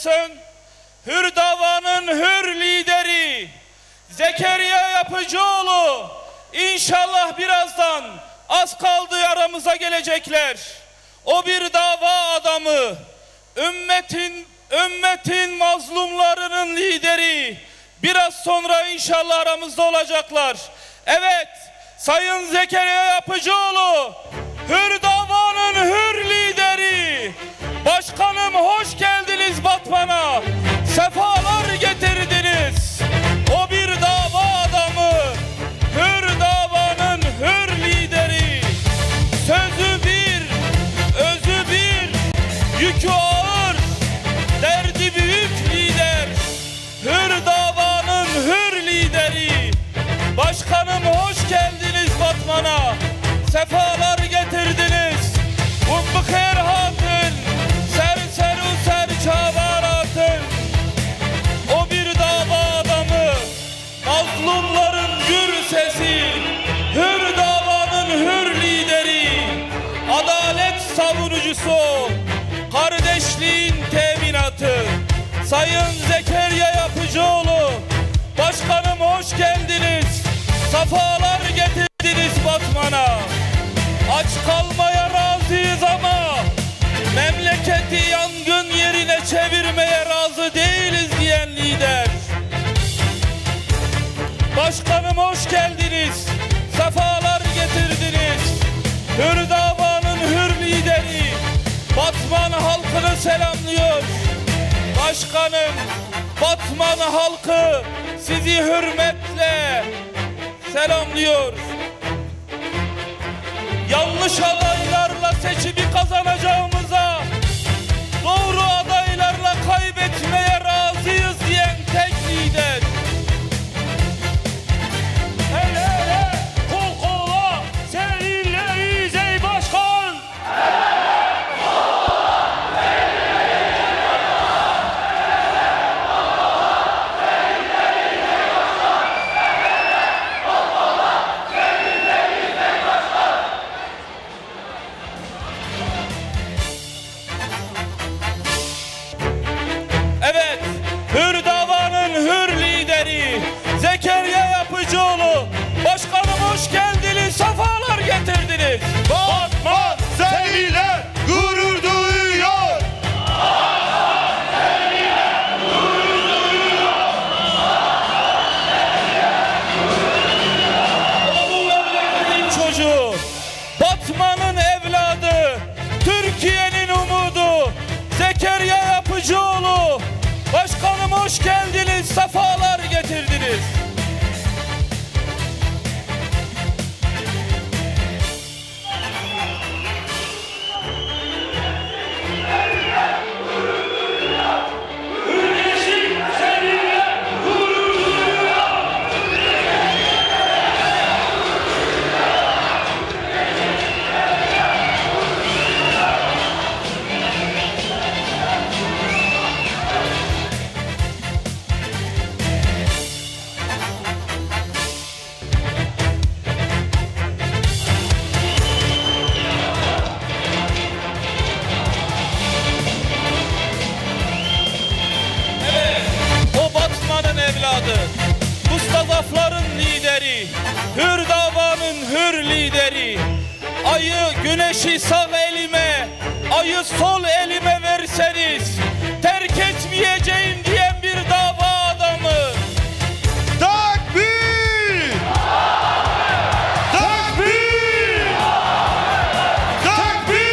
başlasın. Hür davanın hür lideri Zekeriya Yapıcıoğlu inşallah birazdan az kaldı aramıza gelecekler. O bir dava adamı, ümmetin mazlumlarının lideri. Biraz sonra inşallah aramızda olacaklar. Evet, Sayın Zekeriya Yapıcıoğlu, hür davanın hür lideri. Başkanım hoş geldiniz Batman'a. Sefalar getirdiniz. O bir dava adamı, hür davanın hür lideri. Sözü bir, özü bir, yükü ağır, derdi büyük lider. Hür davanın hür lideri. Başkanım hoş geldiniz Batman'a. Sefalar getirdiniz. Umbıkher hatın, serseru serçavaratın. O bir dava adamı, mazlumların gür sesi. Hür davanın hür lideri. Adalet savunucusu, kardeşliğin teminatı. Sayın Zekeriya Yapıcıoğlu, başkanım hoş geldiniz. Safalar getirdiniz Batman'a. Aç kalmaya razıyız ama memleketi yangın yerine çevirmeye razı değiliz diyen lider. Başkanım hoş geldiniz. Safalar getirdiniz. Hür davanın hür lideri Batman halkını selamlıyor. Başkanım, Batman halkı sizi hürmetle selamlıyor. Yanlış adaylarla seçimi kazanacağımıza, doğru adaylarla kaybetmeye razıyız diyen tek lider. El ele, kol kola, seninleyiz ey başkan. Evet, hür davanın hür lideri Zekeriya Yapıcıoğlu, başkanım hoş geldiniz, safalar getirdiniz. Batman seninle gurur duyuyor. Bu memleketin çocuğu, Batman'ın evladı, Türkiye'nin umudu Zekeriya Yapıcıoğlu, başkanım hoş geldiniz, safalar getirdiniz. Evladı, mustazafların lideri, hür davanın hür lideri. Ayı güneşi sağ elime, ayı sol elime verseniz terk etmeyeceğim diyen bir dava adamı. Takbir! Takbir! Takbir!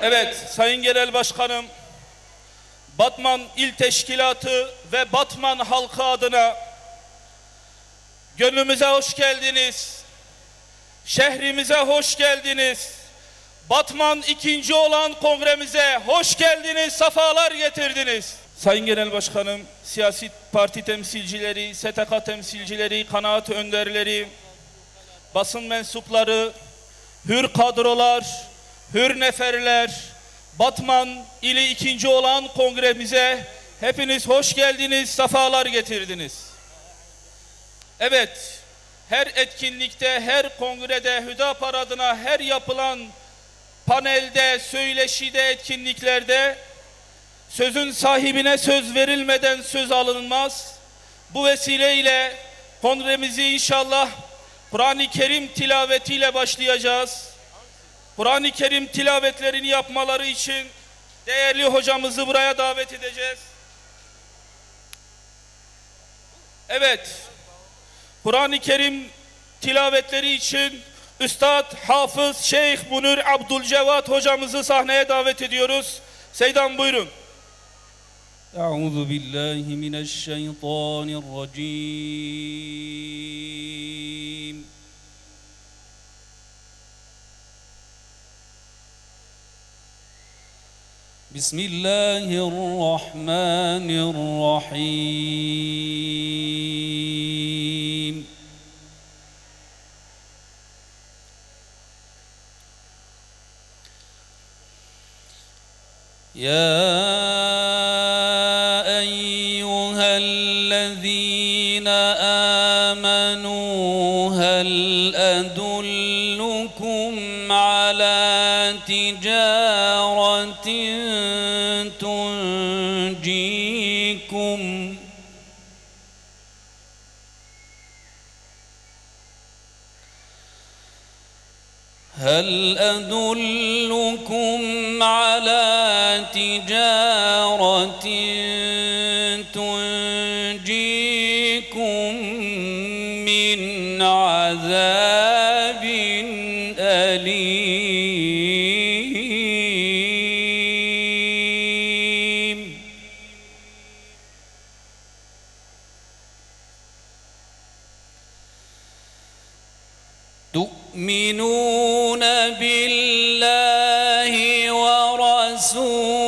Evet, Sayın Genel Başkanım, Batman İl Teşkilatı ve Batman halkı adına gönlümüze hoş geldiniz. Şehrimize hoş geldiniz. Batman 2. olan kongremize hoş geldiniz, safalar getirdiniz. Sayın Genel Başkanım, siyasi parti temsilcileri, STK temsilcileri, kanaat önderleri, basın mensupları, hür kadrolar, hür neferler, Batman ili ikinci olan kongremize hepiniz hoş geldiniz, sefalar getirdiniz. Evet, her etkinlikte, her kongrede, Hüdapar adına her yapılan panelde, söyleşide, etkinliklerde sözün sahibine söz verilmeden söz alınmaz. Bu vesileyle kongremizi inşallah Kur'an-ı Kerim tilavetiyle başlayacağız. Kur'an-ı Kerim tilavetlerini yapmaları için değerli hocamızı buraya davet edeceğiz. Evet, Kur'an-ı Kerim tilavetleri için Üstad Hafız Şeyh Münir Abdülcevat hocamızı sahneye davet ediyoruz. Seydan buyurun. Euzu billahi mineşşeytanirracim. Bismillahirrahmanirrahim. Ya eyyühellezîne âmenû hel edullukum alâ ticaretin tunjikum هل أدلكم على تجارة تنجيكم من عذاب أليم تؤمنون بالله ورسوله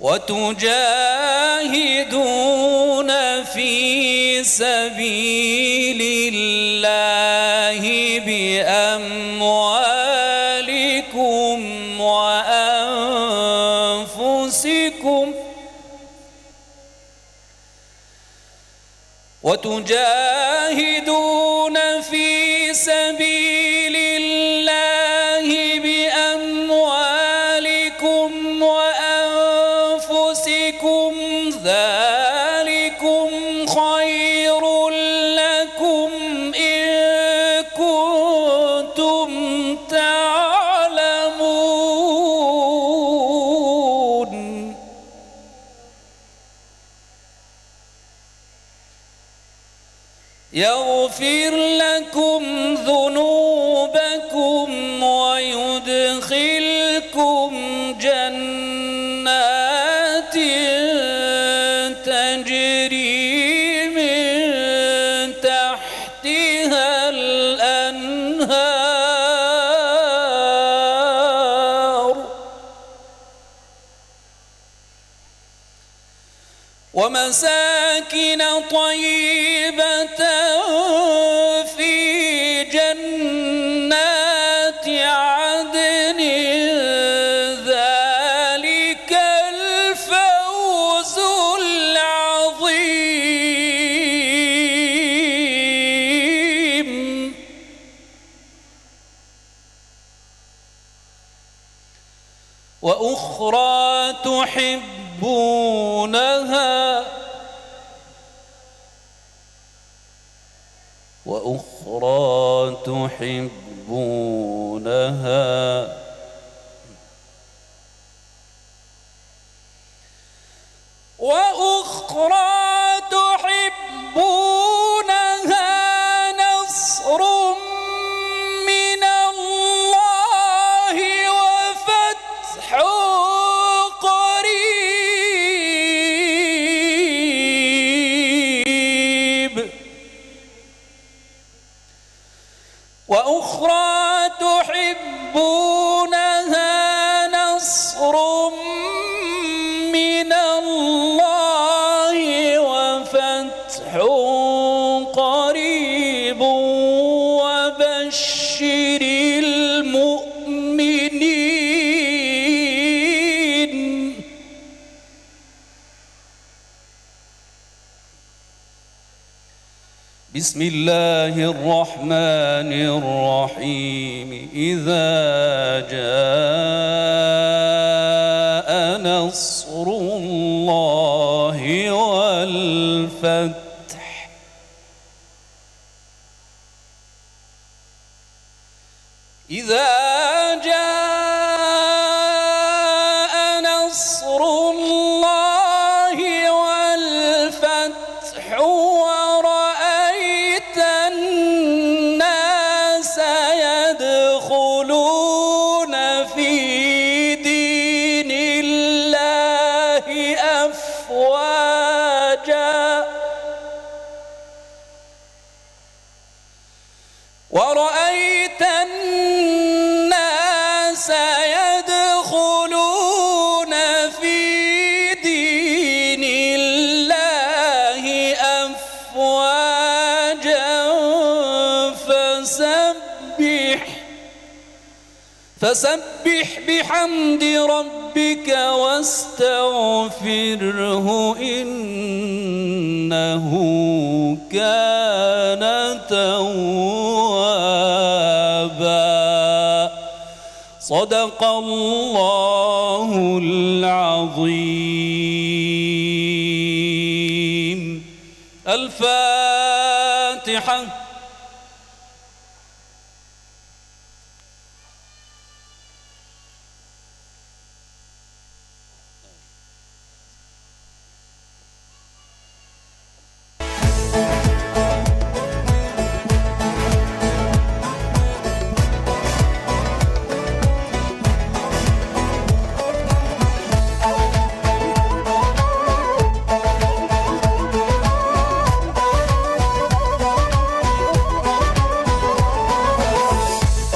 وتجاهدون في سبيل الله بأموالكم وأنفسكم وتجاهدون في سبيل الله بأموالكم وأنفسكم ذلكم خير لكم إن كنتم تعلمون يغفر لكم ذنوبكم ويدخلكم جنات تجري من تحتها الأنهار ومساكن طيبة في جنات عدن ذلك الفوز العظيم وأخرى تحبونها نصر من الله وفتح قريب قريب وبشر المؤمنين. بسم الله الرحمن الرحيم. إذا جاء نصر الله والفتح إذا جاء نصر الله والفتح ورأيت الناس يدخلون في دين الله أفواجا ورأيت الناس يدخلون في دين الله أفواجا فسبح بحمد ربك واستغفره إنه كان توابا. صدق الله العظيم. الفاتحة.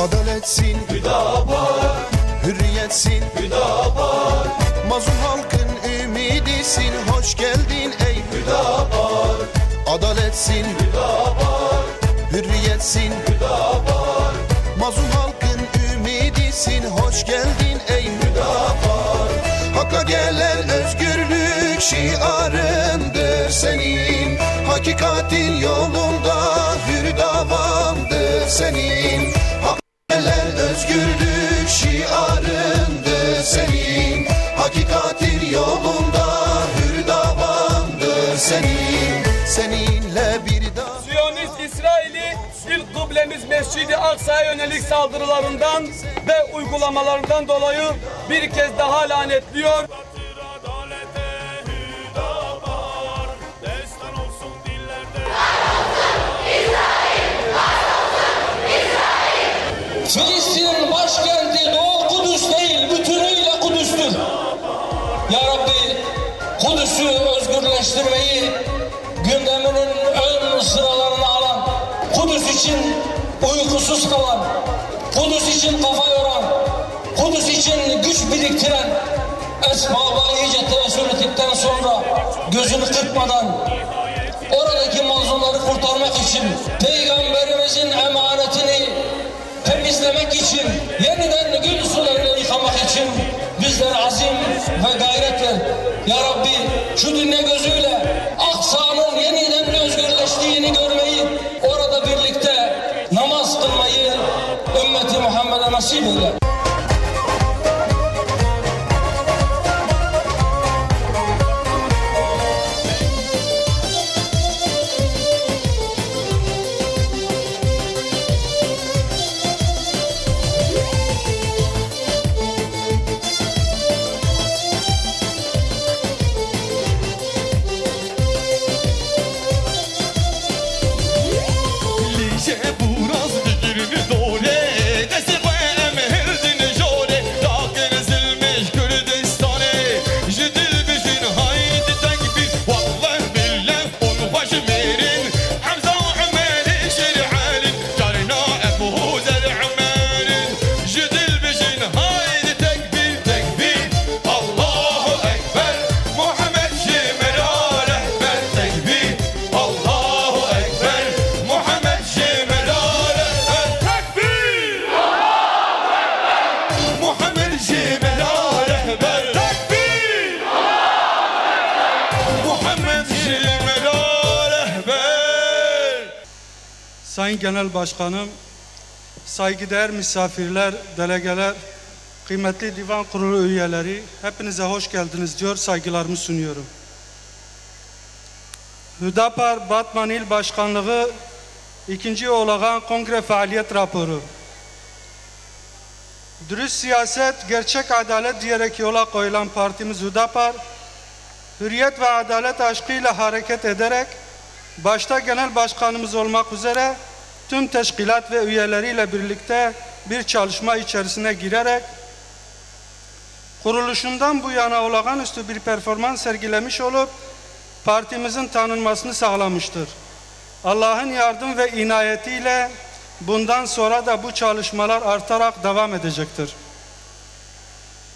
Adaletsin, hüdapar, hürriyetsin, hüdapar, mazlum halkın ümidisin, hoş geldin ey hüdapar. Adaletsin, hüdapar, hürriyetsin, hüdapar, mazlum halkın ümidisin, hoş geldin ey hüdapar. Hakka gelen özgürlük şiarındır senin, hakikatin yolunda hür davandır senin. Gelen özgürlük şiarındır senin, hakikatin yolunda hür davandır senin. Seninle bir daha Siyonist İsrail'i ilk kıblemiz Mescid-i Aksa'ya yönelik saldırılarından ve uygulamalarından dolayı bir kez daha lanetliyor. Filistin'in başkenti Doğu Kudüs değil, bütünüyle Kudüs'tür. Ya Rabbi, Kudüs'ü özgürleştirmeyi gündeminin ön sıralarına alan, Kudüs için uykusuz kalan, Kudüs için kafa yoran, Kudüs için güç biriktiren, esbaba iyice tevessül ettikten sonra gözünü kırpmadan oradaki mazlumları kurtarmak için Peygamberimizin emanetini temizlemek için, yeniden gül sularıyla yıkamak için bizler azim ve gayret ver. Ya Rabbi, şu dünya gözüyle Aksa'nın yeniden özgürleştiğini görmeyi, orada birlikte namaz kılmayı ümmeti Muhammed'e nasip eyle. Liže buraz bigirmi dole, desi ve emherde Sayın Genel Başkanım, saygıdeğer misafirler, delegeler, kıymetli divan kurulu üyeleri, hepinize hoş geldiniz diyor, saygılarımı sunuyorum. Hüdapar Batman İl Başkanlığı 2. Olağan Kongre Faaliyet Raporu. Dürüst siyaset, gerçek adalet diyerek yola koyulan partimiz Hüdapar, hürriyet ve adalet aşkıyla hareket ederek, başta genel başkanımız olmak üzere tüm teşkilat ve üyeleriyle birlikte bir çalışma içerisine girerek, kuruluşundan bu yana olağanüstü bir performans sergilemiş olup, partimizin tanınmasını sağlamıştır. Allah'ın yardım ve inayetiyle bundan sonra da bu çalışmalar artarak devam edecektir.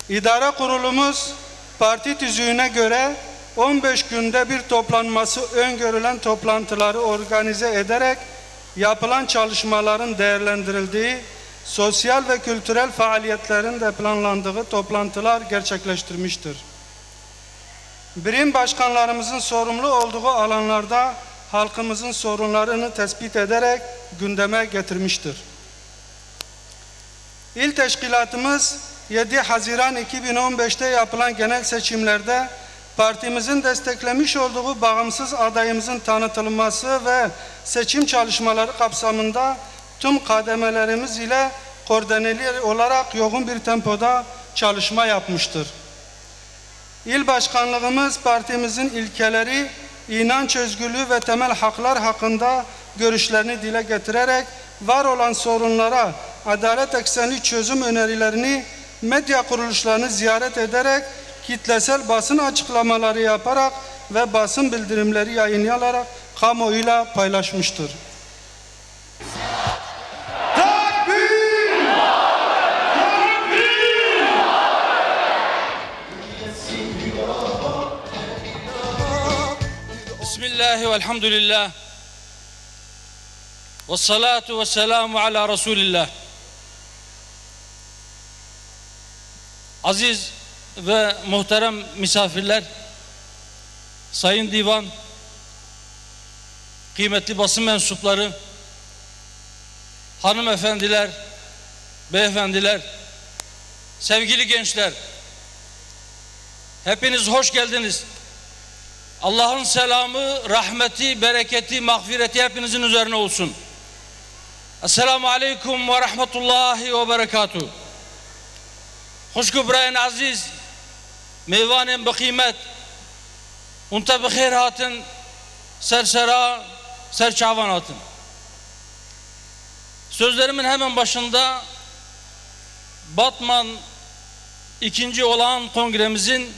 İdare kurulumuz parti tüzüğüne göre 15 günde bir toplanması öngörülen toplantıları organize ederek yapılan çalışmaların değerlendirildiği, sosyal ve kültürel faaliyetlerin de planlandığı toplantılar gerçekleştirmiştir. Birim başkanlarımızın sorumlu olduğu alanlarda halkımızın sorunlarını tespit ederek gündeme getirmiştir. İl teşkilatımız 7 Haziran 2015'te yapılan genel seçimlerde partimizin desteklemiş olduğu bağımsız adayımızın tanıtılması ve seçim çalışmaları kapsamında tüm kademelerimiz ile koordineli olarak yoğun bir tempoda çalışma yapmıştır. İl başkanlığımız partimizin ilkeleri, inanç özgürlüğü ve temel haklar hakkında görüşlerini dile getirerek var olan sorunlara adalet eksenli çözüm önerilerini medya kuruluşlarını ziyaret ederek kitlesel basın açıklamaları yaparak ve basın bildirimleri yayınlayarak kamuoyuyla paylaşmıştır. Bismillahi velhamdülillah. Ve salatu ve selamu ala Resulillah. Aziz ve muhterem misafirler, sayın divan, kıymetli basın mensupları, hanımefendiler, beyefendiler, sevgili gençler, hepiniz hoş geldiniz. Allah'ın selamı, rahmeti, bereketi, mağfireti hepinizin üzerine olsun. Esselamu aleyküm ve rahmetullahi ve berekatuhu. Hoşgübrayn aziz, meyvanen be kıymet, unta bi khair hatın, sersera, serçavan hatın. Sözlerimin hemen başında Batman 2. Olağan Kongremizin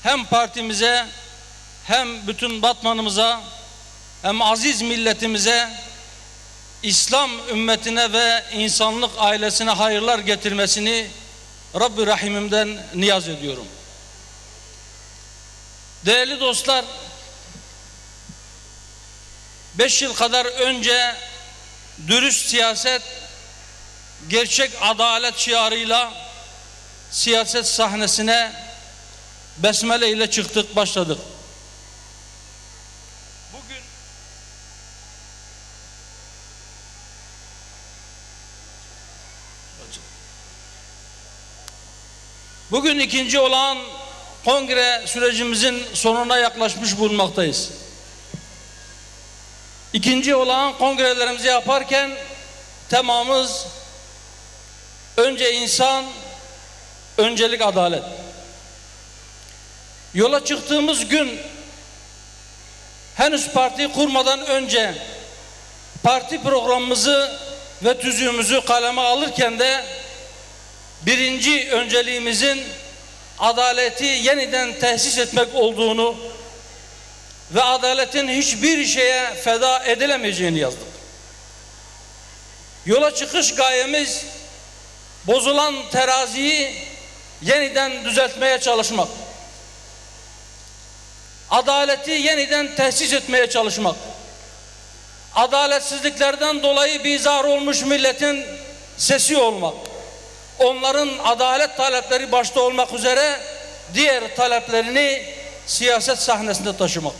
hem partimize hem bütün Batmanımıza hem aziz milletimize, İslam ümmetine ve insanlık ailesine hayırlar getirmesini Rabbi Rahim'imden niyaz ediyorum. Değerli dostlar, 5 yıl kadar önce dürüst siyaset, gerçek adalet şiarıyla siyaset sahnesine besmele ile çıktık, başladık. Bugün 2. Olağan kongre sürecimizin sonuna yaklaşmış bulunmaktayız. 2. Olağan kongrelerimizi yaparken temamız önce insan, öncelik adalet. Yola çıktığımız gün henüz parti kurmadan önce parti programımızı ve tüzüğümüzü kaleme alırken de birinci önceliğimizin adaleti yeniden tesis etmek olduğunu ve adaletin hiçbir şeye feda edilemeyeceğini yazdık. Yola çıkış gayemiz bozulan teraziyi yeniden düzeltmeye çalışmak. Adaleti yeniden tesis etmeye çalışmak. Adaletsizliklerden dolayı bizar olmuş milletin sesi olmak. Onların adalet talepleri başta olmak üzere diğer taleplerini siyaset sahnesinde taşımak.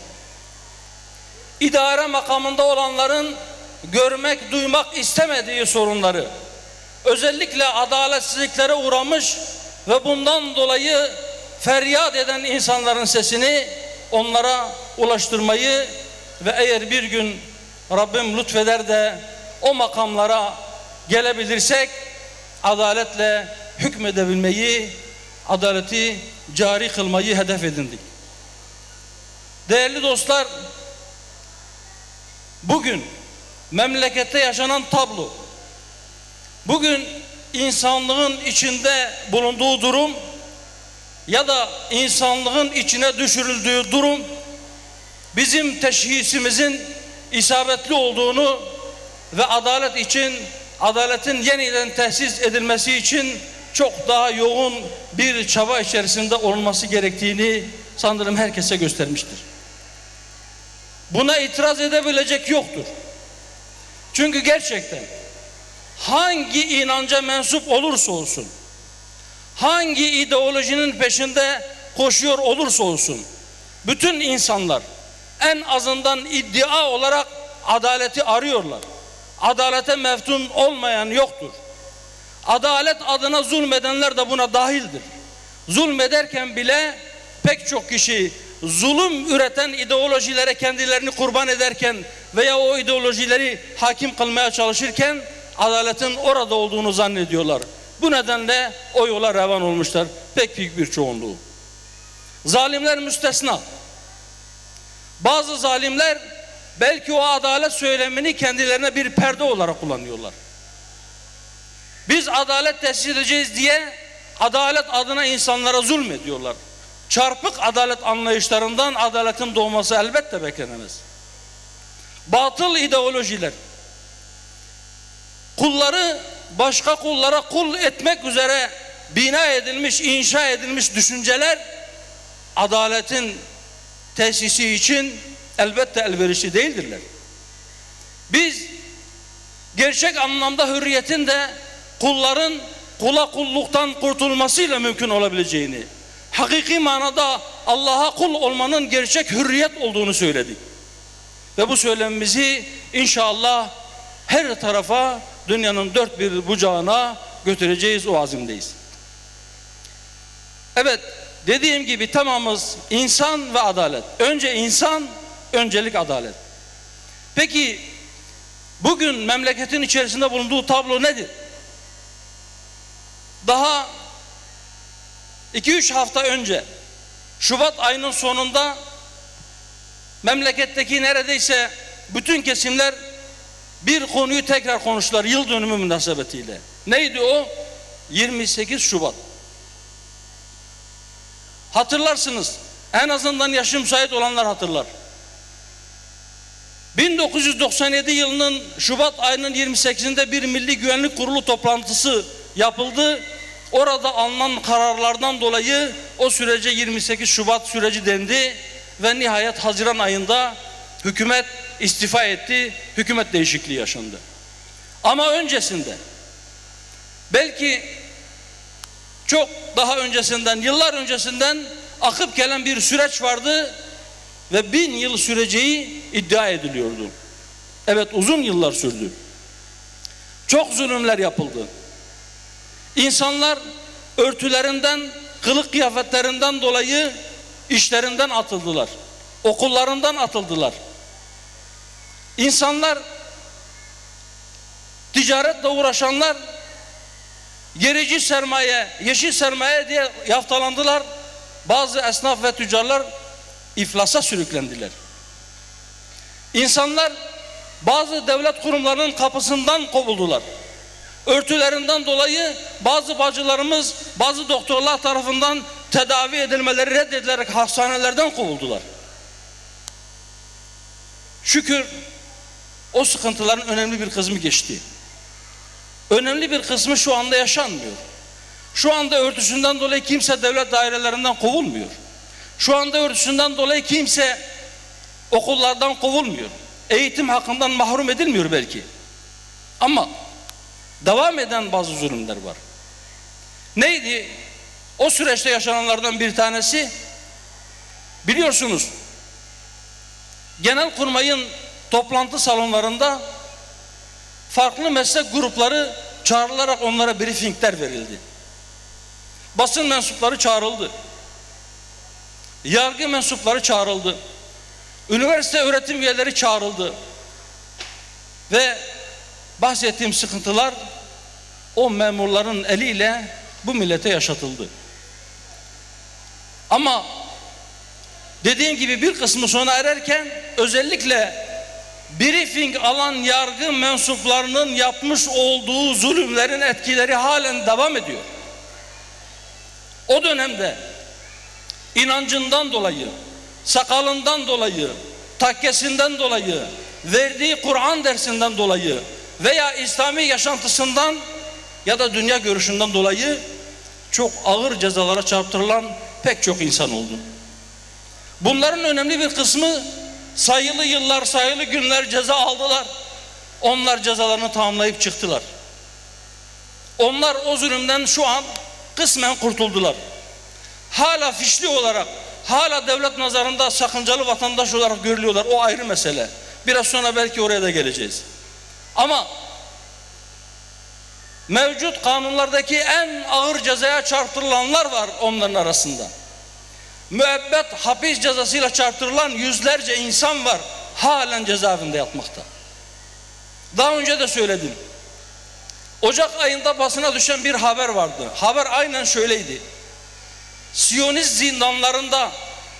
İdare makamında olanların görmek, duymak istemediği sorunları, özellikle adaletsizliklere uğramış ve bundan dolayı feryat eden insanların sesini onlara ulaştırmayı ve eğer bir gün Rabbim lütfeder de o makamlara gelebilirsek adaletle hükmedebilmeyi, adaleti cari kılmayı hedef edindik. Değerli dostlar, bugün memlekette yaşanan tablo, bugün insanlığın içinde bulunduğu durum ya da insanlığın içine düşürüldüğü durum bizim teşhisimizin isabetli olduğunu ve adalet için, adaletin yeniden tesis edilmesi için çok daha yoğun bir çaba içerisinde olması gerektiğini sanırım herkese göstermiştir. Buna itiraz edebilecek yoktur. Çünkü gerçekten hangi inanca mensup olursa olsun, hangi ideolojinin peşinde koşuyor olursa olsun, bütün insanlar en azından iddia olarak adaleti arıyorlar. Adalete meftun olmayan yoktur. Adalet adına zulmedenler de buna dahildir. Zulmederken bile pek çok kişi zulüm üreten ideolojilere kendilerini kurban ederken veya o ideolojileri hakim kılmaya çalışırken adaletin orada olduğunu zannediyorlar. Bu nedenle o yola revan olmuşlar pek büyük bir çoğunluğu. Zalimler müstesna. Bazı zalimler belki o adalet söylemini kendilerine bir perde olarak kullanıyorlar. Biz adalet tesis edeceğiz diye adalet adına insanlara zulmediyorlar. Çarpık adalet anlayışlarından adaletin doğması elbette beklenemez. Batıl ideolojiler, kulları başka kullara kul etmek üzere bina edilmiş, inşa edilmiş düşünceler adaletin tesisi için elbette elverişli değildirler. Biz gerçek anlamda hürriyetin de kulların kula kulluktan kurtulmasıyla mümkün olabileceğini, hakiki manada Allah'a kul olmanın gerçek hürriyet olduğunu söyledik. Ve bu söylemimizi inşallah her tarafa, dünyanın dört bir bucağına götüreceğiz, o azimdeyiz. Evet, dediğim gibi tamamız insan ve adalet. Önce insan, öncelik adalet. Peki bugün memleketin içerisinde bulunduğu tablo nedir? Daha 2-3 hafta önce Şubat ayının sonunda memleketteki neredeyse bütün kesimler bir konuyu tekrar konuştular yıl dönümü münasebetiyle. Neydi o? 28 Şubat. Hatırlarsınız. En azından yaşı müsait olanlar hatırlar. 1997 yılının Şubat ayının 28'inde bir Milli Güvenlik Kurulu toplantısı yapıldı. Orada alınan kararlardan dolayı o sürece 28 Şubat süreci dendi ve nihayet Haziran ayında hükümet istifa etti, hükümet değişikliği yaşandı. Ama öncesinde, belki çok daha öncesinden, yıllar öncesinden akıp gelen bir süreç vardı ve 1000 yıl süreceği iddia ediliyordu. Evet, uzun yıllar sürdü. Çok zulümler yapıldı. İnsanlar örtülerinden, kılık kıyafetlerinden dolayı işlerinden atıldılar. Okullarından atıldılar. İnsanlar, ticaretle uğraşanlar gerici sermaye, yeşil sermaye diye yaftalandılar. Bazı esnaf ve tüccarlar iflasa sürüklendiler. İnsanlar bazı devlet kurumlarının kapısından kovuldular. Örtülerinden dolayı bazı bacılarımız bazı doktorlar tarafından tedavi edilmeleri reddedilerek hastanelerden kovuldular. Şükür o sıkıntıların önemli bir kısmı geçti. Önemli bir kısmı şu anda yaşanmıyor. Şu anda örtüsünden dolayı kimse devlet dairelerinden kovulmuyor. Şu anda örtüsünden dolayı kimse okullardan kovulmuyor. Eğitim hakkından mahrum edilmiyor belki. Ama devam eden bazı zulümler var. Neydi? O süreçte yaşananlardan bir tanesi, biliyorsunuz, Genelkurmay'ın toplantı salonlarında farklı meslek grupları çağrılarak onlara briefingler verildi. Basın mensupları çağrıldı. Yargı mensupları çağrıldı. Üniversite öğretim üyeleri çağrıldı. Ve bahsettiğim sıkıntılar o memurların eliyle bu millete yaşatıldı. Ama dediğim gibi bir kısmı sona ererken özellikle briefing alan yargı mensuplarının yapmış olduğu zulümlerin etkileri halen devam ediyor. O dönemde inancından dolayı, sakalından dolayı, takkesinden dolayı, verdiği Kur'an dersinden dolayı veya İslami yaşantısından ya da dünya görüşünden dolayı çok ağır cezalara çarptırılan pek çok insan oldu. Bunların önemli bir kısmı sayılı yıllar, sayılı günler ceza aldılar. Onlar cezalarını tamamlayıp çıktılar. Onlar o zulümden şu an kısmen kurtuldular. Hala fişli olarak, hala devlet nazarında sakıncalı vatandaş olarak görülüyorlar. O ayrı mesele. Biraz sonra belki oraya da geleceğiz. Ama mevcut kanunlardaki en ağır cezaya çarptırılanlar var onların arasında. Müebbet hapis cezasıyla çarptırılan yüzlerce insan var. Halen cezaevinde yatmakta. Daha önce de söyledim. Ocak ayında basına düşen bir haber vardı. Haber aynen şöyleydi. Siyonist zindanlarında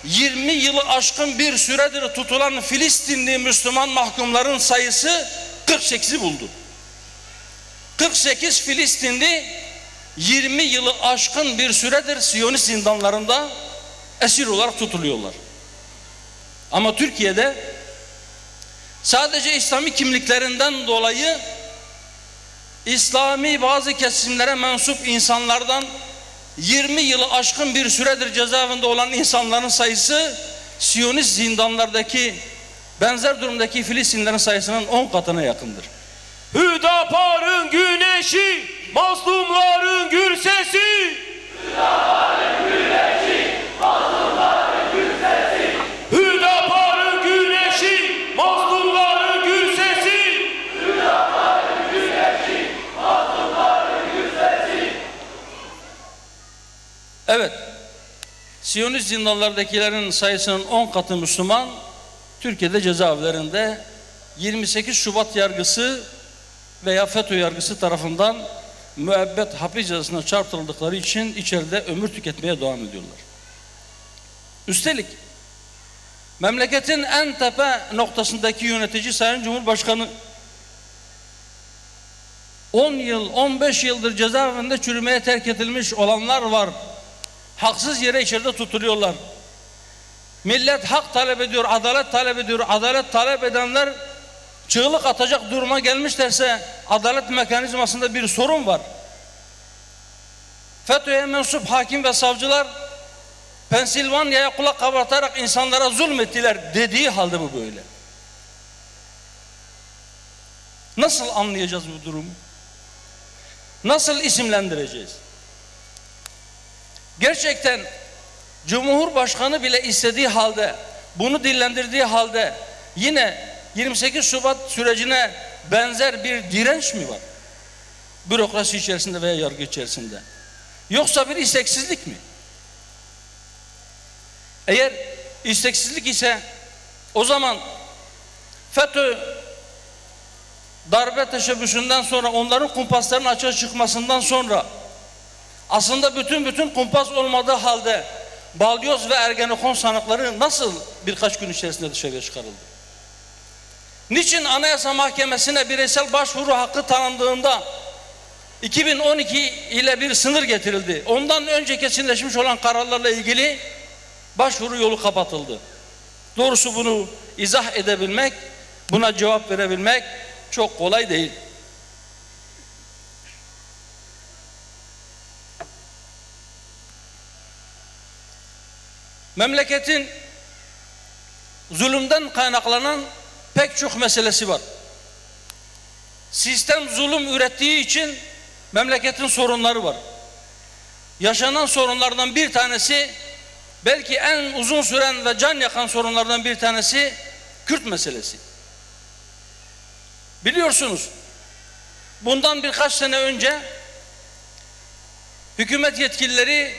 20 yılı aşkın bir süredir tutulan Filistinli Müslüman mahkumların sayısı 48'i buldu. 48 Filistinli 20 yılı aşkın bir süredir Siyonist zindanlarında esir olarak tutuluyorlar. Ama Türkiye'de sadece İslami kimliklerinden dolayı İslami bazı kesimlere mensup insanlardan 20 yılı aşkın bir süredir cezaevinde olan insanların sayısı Siyonist zindanlardaki benzer durumdaki Filistinlerin sayısının 10 katına yakındır. Hüdapar'ın güneşi, mazlumların gür sesi. Hüdapar'ın güneşi, mazlumların gür sesi. Hüdapar'ın güneşi, mazlumların gür sesi. Hüdapar'ın güneşi, mazlumların gür sesi. Evet, Siyonist zindanlardakilerin sayısının 10 katı Müslüman, Türkiye'de cezaevlerinde 28 Şubat yargısı veya FETÖ yargısı tarafından müebbet hapis cezasına çarptırıldıkları için içeride ömür tüketmeye devam ediyorlar. Üstelik memleketin en tepe noktasındaki yönetici Sayın Cumhurbaşkanı 10 yıl, 15 yıldır cezaevinde çürümeye terk edilmiş olanlar var. Haksız yere içeride tutuluyorlar. Millet hak talep ediyor, adalet talep ediyor. Adalet talep edenler çığlık atacak duruma gelmişlerse adalet mekanizmasında bir sorun var. FETÖ'ye mensup hakim ve savcılar Pensilvanya'ya kulak kabartarak insanlara zulmettiler dediği halde bu böyle. Nasıl anlayacağız bu durumu? Nasıl isimlendireceğiz? Gerçekten Cumhurbaşkanı bile istediği halde, bunu dillendirdiği halde yine 28 Şubat sürecine benzer bir direnç mi var? Bürokrasi içerisinde veya yargı içerisinde. Yoksa bir isteksizlik mi? Eğer isteksizlik ise o zaman FETÖ darbe teşebbüsünden sonra, onların kumpaslarının açığa çıkmasından sonra aslında bütün kumpas olmadığı halde Balyoz ve Ergenekon sanıkları nasıl birkaç gün içerisinde dışarıya çıkarıldı? Niçin Anayasa Mahkemesi'ne bireysel başvuru hakkı tanındığında 2012 ile bir sınır getirildi? Ondan önce kesinleşmiş olan kararlarla ilgili başvuru yolu kapatıldı. Doğrusu bunu izah edebilmek, buna cevap verebilmek çok kolay değil. Memleketin zulümden kaynaklanan pek çok meselesi var. Sistem zulüm ürettiği için memleketin sorunları var. Yaşanan sorunlardan bir tanesi, belki en uzun süren ve can yakan sorunlardan bir tanesi Kürt meselesi. Biliyorsunuz bundan birkaç sene önce hükümet yetkilileri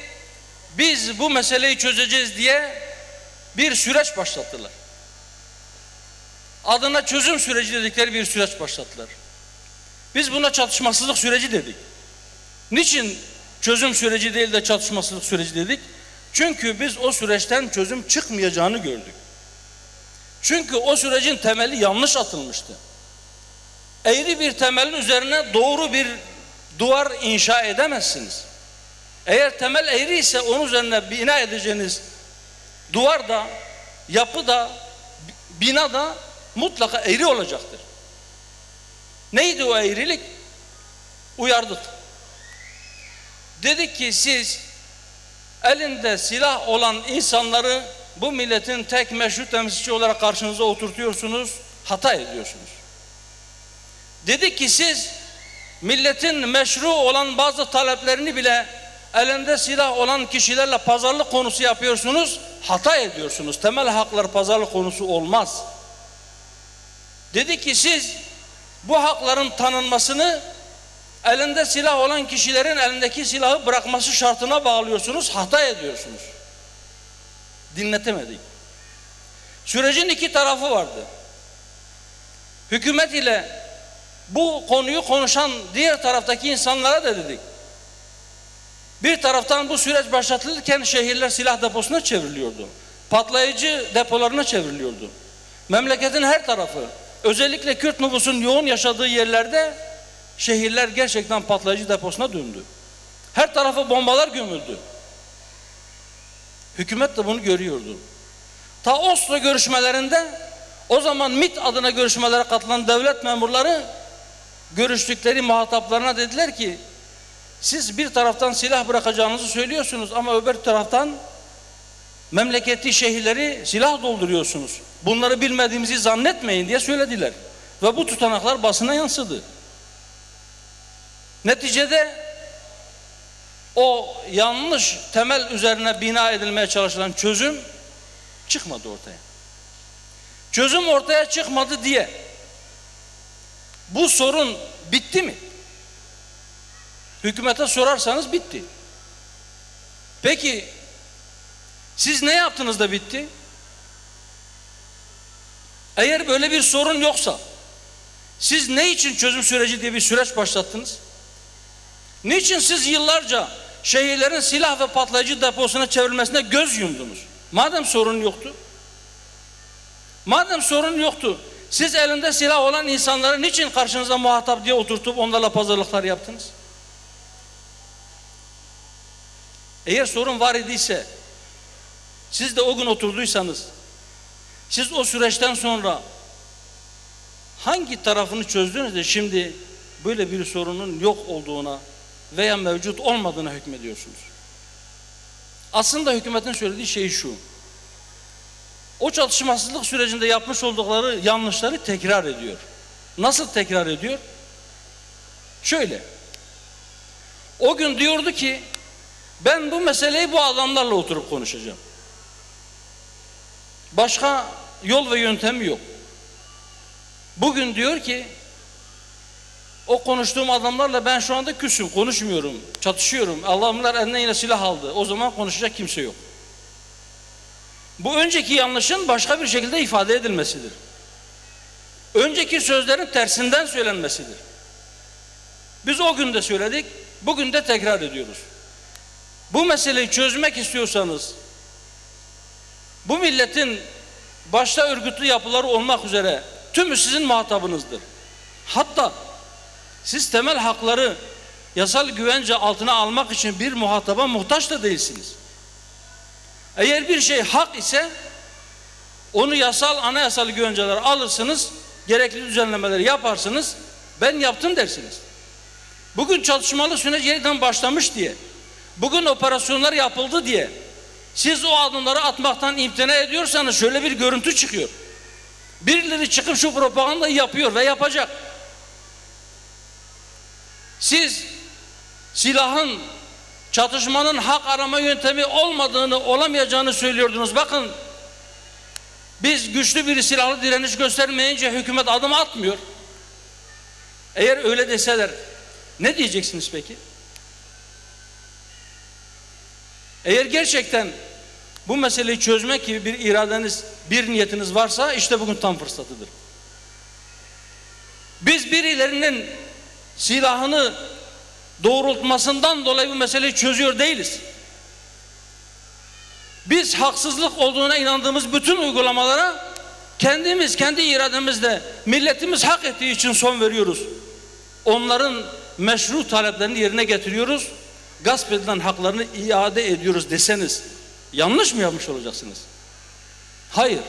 biz bu meseleyi çözeceğiz diye bir süreç başlattılar. Adına çözüm süreci dedikleri bir süreç başlattılar. Biz buna çatışmasızlık süreci dedik. Niçin çözüm süreci değil de çatışmasızlık süreci dedik? Çünkü biz o süreçten çözüm çıkmayacağını gördük. Çünkü o sürecin temeli yanlış atılmıştı. Eğri bir temelin üzerine doğru bir duvar inşa edemezsiniz. Eğer temel eğri ise onun üzerine bina edeceğiniz duvar da, yapı da, bina da mutlaka eğri olacaktır. Neydi o eğrilik? Uyardık. Dedik ki siz elinde silah olan insanları bu milletin tek meşru temsilcisi olarak karşınıza oturtuyorsunuz, hata ediyorsunuz. Dedik ki siz milletin meşru olan bazı taleplerini bile elinde silah olan kişilerle pazarlık konusu yapıyorsunuz, hata ediyorsunuz. Temel haklar pazarlık konusu olmaz. Dedik ki siz bu hakların tanınmasını elinde silah olan kişilerin elindeki silahı bırakması şartına bağlıyorsunuz, hata ediyorsunuz. Dinletemedik. Sürecin iki tarafı vardı. Hükümet ile bu konuyu konuşan diğer taraftaki insanlara da dedik. Bir taraftan bu süreç başlatılırken şehirler silah deposuna çevriliyordu. Patlayıcı depolarına çevriliyordu. Memleketin her tarafı, özellikle Kürt nüfusun yoğun yaşadığı yerlerde şehirler gerçekten patlayıcı deposuna döndü. Her tarafa bombalar gömüldü. Hükümet de bunu görüyordu. Ta Oslo görüşmelerinde o zaman MİT adına görüşmelere katılan devlet memurları görüştükleri muhataplarına dediler ki siz bir taraftan silah bırakacağınızı söylüyorsunuz ama öbür taraftan memleketi şehirleri silah dolduruyorsunuz. Bunları bilmediğimizi zannetmeyin diye söylediler. Ve bu tutanaklar basına yansıdı. Neticede o yanlış temel üzerine bina edilmeye çalışılan çözüm çıkmadı ortaya. Çözüm ortaya çıkmadı diye bu sorun bitti mi? Hükümete sorarsanız bitti. Peki siz ne yaptınız da bitti? Eğer böyle bir sorun yoksa siz ne için çözüm süreci diye bir süreç başlattınız? Niçin siz yıllarca şehirlerin silah ve patlayıcı deposuna çevrilmesine göz yumdunuz? Madem sorun yoktu. Madem sorun yoktu, siz elinde silah olan insanları niçin karşınıza muhatap diye oturtup onlarla pazarlıklar yaptınız? Eğer sorun var idiyse, siz de o gün oturduysanız, siz o süreçten sonra hangi tarafını çözdünüz de şimdi böyle bir sorunun yok olduğuna veya mevcut olmadığına hükmediyorsunuz? Aslında hükümetin söylediği şey şu: o çatışmasızlık sürecinde yapmış oldukları yanlışları tekrar ediyor. Nasıl tekrar ediyor? Şöyle: o gün diyordu ki ben bu meseleyi bu adamlarla oturup konuşacağım. Başka yol ve yöntemi yok. Bugün diyor ki o konuştuğum adamlarla ben şu anda küsüm, konuşmuyorum, çatışıyorum. Allah'ımlar eline yine silah aldı. O zaman konuşacak kimse yok. Bu önceki yanlışın başka bir şekilde ifade edilmesidir. Önceki sözlerin tersinden söylenmesidir. Biz o gün de söyledik, bugün de tekrar ediyoruz. Bu meseleyi çözmek istiyorsanız, bu milletin başta örgütlü yapıları olmak üzere tümü sizin muhatabınızdır. Hatta siz temel hakları yasal güvence altına almak için bir muhataba muhtaç da değilsiniz. Eğer bir şey hak ise onu yasal, anayasal güvenceler alırsınız, gerekli düzenlemeleri yaparsınız, ben yaptım dersiniz. Bugün çatışmalı süreç yeniden başlamış diye, bugün operasyonlar yapıldı diye siz o adımları atmaktan imtina ediyorsanız şöyle bir görüntü çıkıyor. Birileri çıkıp şu propagandayı yapıyor ve yapacak. Siz silahın, çatışmanın hak arama yöntemi olmadığını, olamayacağını söylüyordunuz. Bakın, biz güçlü bir silahlı direniş göstermeyince hükümet adım atmıyor. Eğer öyle deseler ne diyeceksiniz peki? Eğer gerçekten bu meseleyi çözmek gibi bir iradeniz, bir niyetiniz varsa işte bugün tam fırsatıdır. Biz birilerinin silahını doğrultmasından dolayı bu meseleyi çözüyor değiliz. Biz haksızlık olduğuna inandığımız bütün uygulamalara kendimiz, kendi irademizle milletimiz hak ettiği için son veriyoruz. Onların meşru taleplerini yerine getiriyoruz. Gasp edilen haklarını iade ediyoruz deseniz yanlış mı yapmış olacaksınız? Hayır.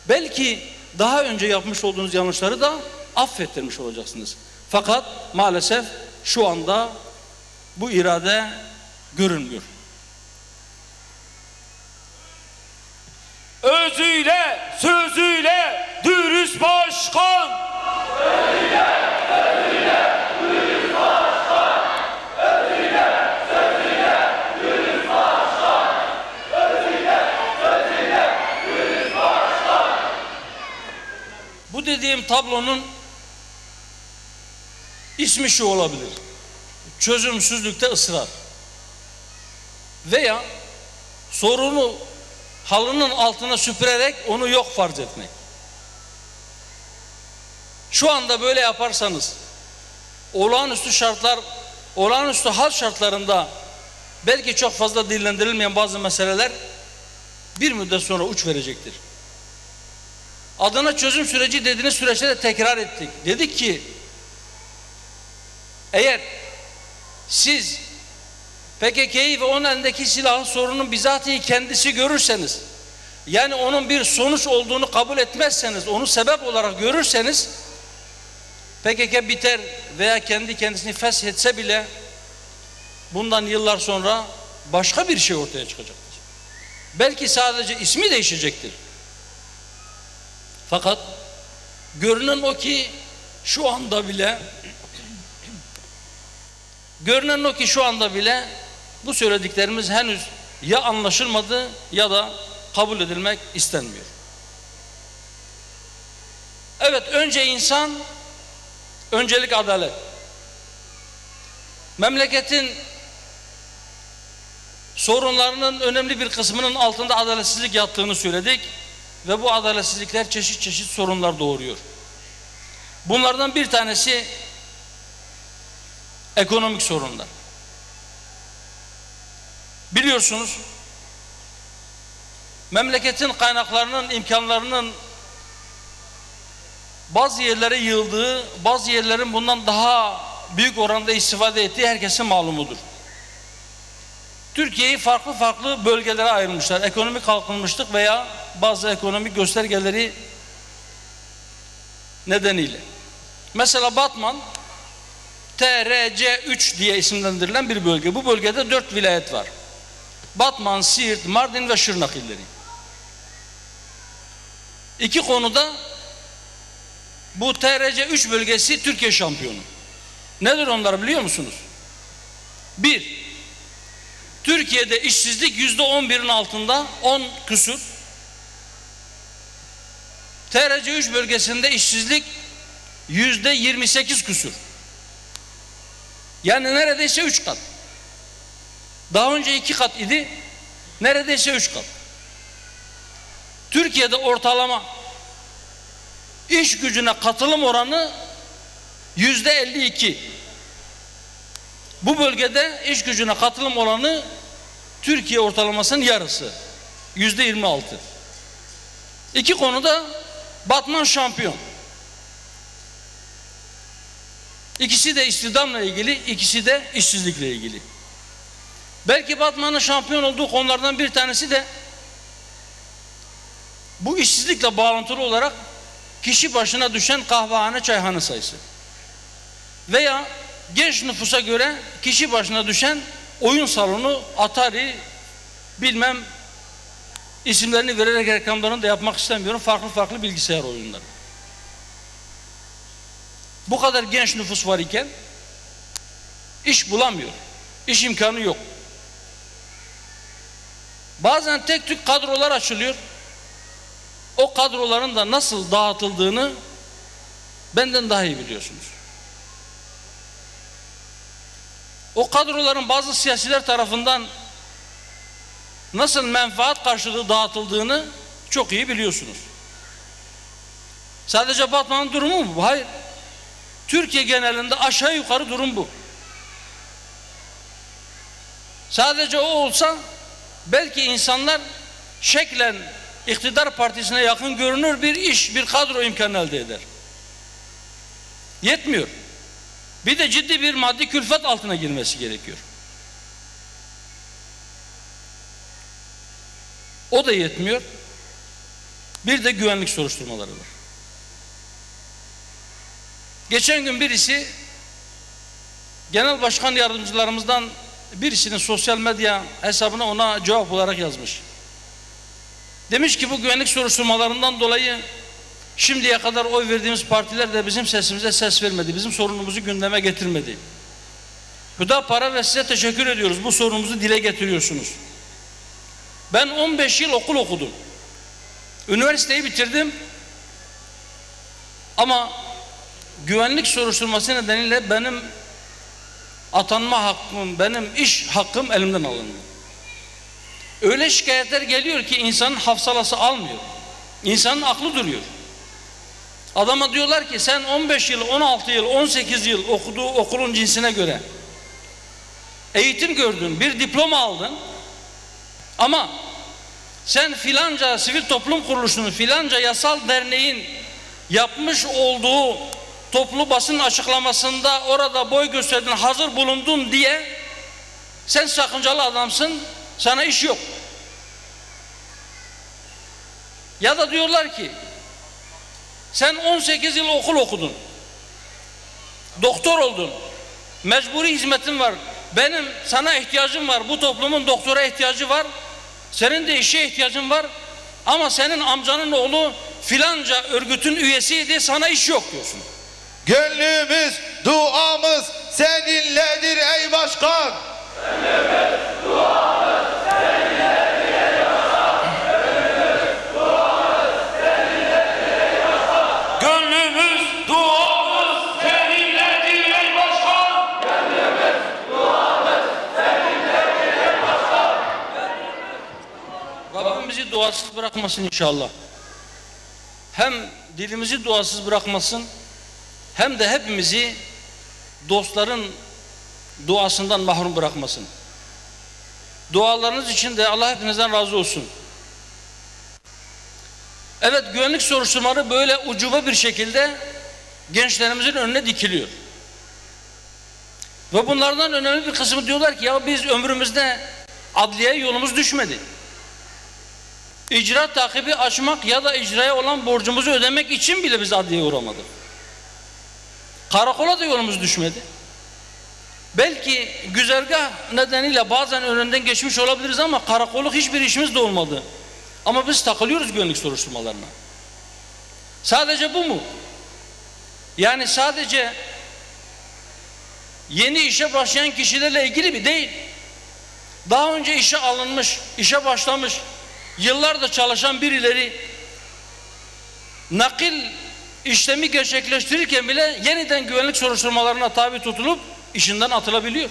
Belki daha önce yapmış olduğunuz yanlışları da affettirmiş olacaksınız. Fakat maalesef şu anda bu irade görünmüyor. Özüyle, sözüyle dürüst başkan. Özüyle, sözüyle dürüst başkan. Özüyle, sözüyle dürüst başkan. Özüyle, sözüyle dürüst başkan. Bu dediğim tablonun ismi şu olabilir: çözümsüzlükte ısrar veya sorunu halının altına süpürerek onu yok farz etmek. Şu anda böyle yaparsanız olağanüstü şartlar, olağanüstü hal şartlarında belki çok fazla dillendirilmeyen bazı meseleler bir müddet sonra uç verecektir. Adına çözüm süreci dediğiniz süreçte de tekrar ettik. Dedik ki eğer siz PKK'yı ve onun elindeki silahlı sorunun bizatihi kendisi görürseniz, yani onun bir sonuç olduğunu kabul etmezseniz, onu sebep olarak görürseniz, PKK biter veya kendi kendisini feshetse bile bundan yıllar sonra başka bir şey ortaya çıkacaktır. Belki sadece ismi değişecektir. Fakat görünen o ki şu anda bile bu söylediklerimiz henüz ya anlaşılmadı ya da kabul edilmek istenmiyor. Evet, önce insan, öncelik adalet. Memleketin sorunlarının önemli bir kısmının altında adaletsizlik yattığını söyledik ve bu adaletsizlikler çeşit çeşit sorunlar doğuruyor. Bunlardan bir tanesi ekonomik sorunlar. Biliyorsunuz, memleketin kaynaklarının, imkanlarının bazı yerlere yığıldığı, bazı yerlerin bundan daha büyük oranda istifade ettiği herkesin malumudur. Türkiye'yi farklı farklı bölgelere ayırmışlar. Ekonomik kalkınmışlık veya bazı ekonomik göstergeleri nedeniyle. Mesela Batman, TRC3 diye isimlendirilen bir bölge. Bu bölgede 4 vilayet var: Batman, Siirt, Mardin ve Şırnak illeri. İki konuda bu TRC3 bölgesi Türkiye şampiyonu. Nedir onlar biliyor musunuz? 1. Türkiye'de işsizlik %11'in altında, 10 küsur. TRC3 bölgesinde işsizlik %28 küsur. Yani neredeyse 3 kat. Daha önce 2 kat idi, neredeyse 3 kat. Türkiye'de ortalama iş gücüne katılım oranı %52. Bu bölgede iş gücüne katılım oranı Türkiye ortalamasının yarısı, %26. İki konuda Batman şampiyon. İkisi de istihdamla ilgili, ikisi de işsizlikle ilgili. Belki Batman'ın şampiyon olduğu konulardan bir tanesi de bu işsizlikle bağlantılı olarak kişi başına düşen kahvehane, çayhane sayısı veya genç nüfusa göre kişi başına düşen oyun salonu, Atari, bilmem, isimlerini vererek reklamlarını da yapmak istemiyorum, farklı farklı bilgisayar oyunları. Bu kadar genç nüfus var iken iş bulamıyor, iş imkanı yok. Bazen tek tük kadrolar açılıyor. O kadroların da nasıl dağıtıldığını benden daha iyi biliyorsunuz. o kadroların bazı siyasiler tarafından nasıl menfaat karşılığı dağıtıldığını çok iyi biliyorsunuz. Sadece Batman'ın durumu mu bu? Hayır. Türkiye genelinde aşağı yukarı durum bu. Sadece o olsa belki insanlar şeklen iktidar partisine yakın görünür bir iş, bir kadro imkanı elde eder. Yetmiyor. Bir de ciddi bir maddi külfet altına girmesi gerekiyor. O da yetmiyor. Bir de güvenlik soruşturmaları var. Geçen gün birisi, genel başkan yardımcılarımızdan birisinin sosyal medya hesabına ona cevap olarak yazmış. Demiş ki bu güvenlik soruşturmalarından dolayı şimdiye kadar oy verdiğimiz partiler de bizim sesimize ses vermedi. Bizim sorunumuzu gündeme getirmedi. Hüdapara ve size teşekkür ediyoruz. Bu sorunumuzu dile getiriyorsunuz. Ben 15 yıl okul okudum. Üniversiteyi bitirdim. Ama güvenlik soruşturması nedeniyle benim atanma hakkım, benim iş hakkım elimden alındı. Öyle şikayetler geliyor ki insanın hafsalası almıyor. İnsanın aklı duruyor. Adama diyorlar ki sen 15 yıl, 16 yıl, 18 yıl okuduğu okulun cinsine göre eğitim gördün, bir diploma aldın ama sen filanca sivil toplum kuruluşunun, filanca yasal derneğin yapmış olduğu toplu basın açıklamasında orada boy gösterdin, hazır bulundun diye sen sakıncalı adamsın, sana iş yok. Ya da diyorlar ki sen 18 yıl okul okudun, doktor oldun, mecburi hizmetin var, benim sana ihtiyacım var, bu toplumun doktora ihtiyacı var, senin de işe ihtiyacın var ama senin amcanın oğlu filanca örgütün üyesiydi, sana iş yok diyorsun. Gönlümüz, duamız seninledir ey başkan. Gönlümüz, duamız seninledir ey başkan. Gönlümüz, duamız seninledir ey başkan. Gönlümüz, duamız seninledir ey başkan. Gönlümüz, duamız seninledir ey başkan. Rabbim bizi duasız bırakmasın inşallah. Hem dilimizi duasız bırakmasın, hem de hepimizi dostların duasından mahrum bırakmasın. Dualarınız için de Allah hepinizden razı olsun. Evet, güvenlik soruşturmaları böyle ucuba bir şekilde gençlerimizin önüne dikiliyor. Ve bunlardan önemli bir kısmı diyorlar ki ya biz ömrümüzde adliye yolumuz düşmedi. İcra takibi açmak ya da icraya olan borcumuzu ödemek için bile biz adliyeye uğramadık. Karakola da yolumuz düşmedi. Belki güzergah nedeniyle bazen önünden geçmiş olabiliriz ama karakolluk hiçbir işimiz de olmadı. Ama biz takılıyoruz güvenlik soruşturmalarına. Sadece bu mu? Yani sadece yeni işe başlayan kişilerle ilgili mi? Değil. Daha önce işe alınmış, işe başlamış, yıllardır çalışan birileri nakil işlemi gerçekleştirirken bile yeniden güvenlik soruşturmalarına tabi tutulup işinden atılabiliyor.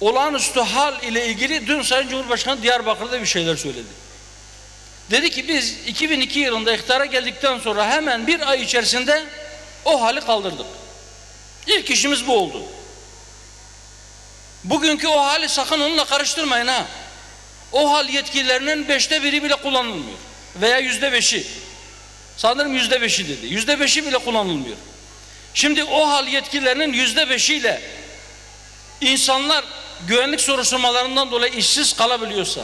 Olağanüstü hal ile ilgili dün Sayın Cumhurbaşkanı Diyarbakır'da bir şeyler söyledi. Dedi ki biz 2002 yılında iktidara geldikten sonra hemen bir ay içerisinde o hali kaldırdık. İlk işimiz bu oldu. Bugünkü o hali sakın onunla karıştırmayın ha. O hal yetkililerinin 1/5 bile kullanılmıyor. Veya 5%. Sanırım 5% dedi. 5% bile kullanılmıyor. Şimdi o hal yetkililerinin 5% ile insanlar güvenlik soruşturmalarından dolayı işsiz kalabiliyorsa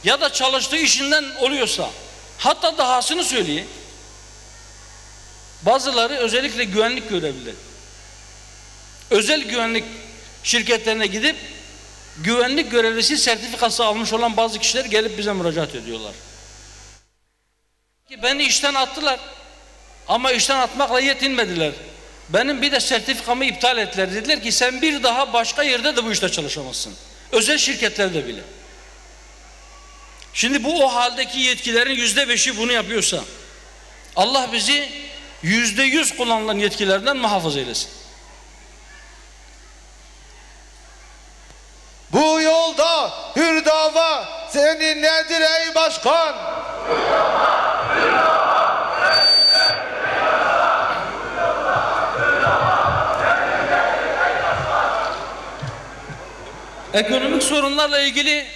ya da çalıştığı işinden oluyorsa, hatta dahasını söyleyeyim, bazıları özellikle güvenlik görevlileri özel güvenlik şirketlerine gidip güvenlik görevlisi sertifikası almış olan bazı kişiler gelip bize müracaat ediyorlar. Beni işten attılar ama işten atmakla yetinmediler. Benim bir de sertifikamı iptal ettiler. Dediler ki sen bir daha başka yerde de bu işte çalışamazsın. Özel şirketlerde bile. Şimdi bu o haldeki yetkilerin 5%'i bunu yapıyorsa Allah bizi %100 kullanılan yetkilerden muhafaza eylesin. Bu yolda hür dava seninledir ey başkan. Ekonomik sorunlarla ilgili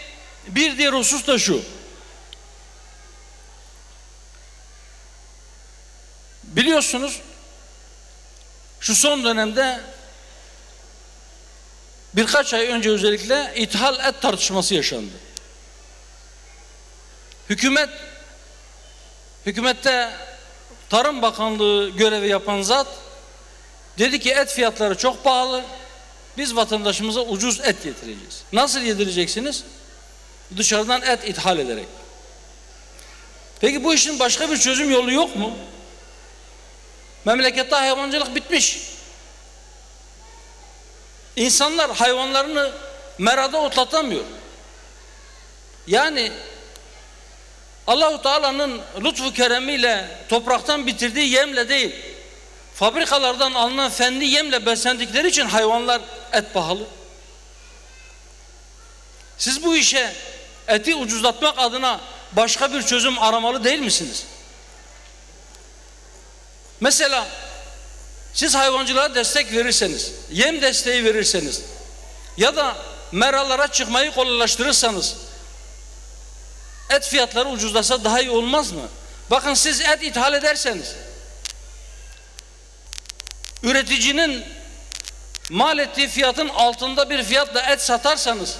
bir diğer husus da şu. Biliyorsunuz şu son dönemde birkaç ay önce özellikle ithal et tartışması yaşandı. Hükümette Tarım Bakanlığı görevi yapan zat dedi ki et fiyatları çok pahalı. Biz vatandaşımıza ucuz et getireceğiz. Nasıl yedireceksiniz? Dışarıdan et ithal ederek. Peki bu işin başka bir çözüm yolu yok mu? Memlekette hayvancılık bitmiş. İnsanlar hayvanlarını merada otlatamıyor. Yani Allah-u Teala'nın lütfu keremiyle topraktan bitirdiği yemle değil, fabrikalardan alınan fenli yemle beslendikleri için hayvanlar et pahalı. Siz bu işe eti ucuzlatmak adına başka bir çözüm aramalı değil misiniz? Mesela siz hayvancılığa destek verirseniz, yem desteği verirseniz ya da meralara çıkmayı kolaylaştırırsanız et fiyatları ucuzlasa daha iyi olmaz mı? Bakın siz et ithal ederseniz üreticinin mal ettiği fiyatın altında bir fiyatla et satarsanız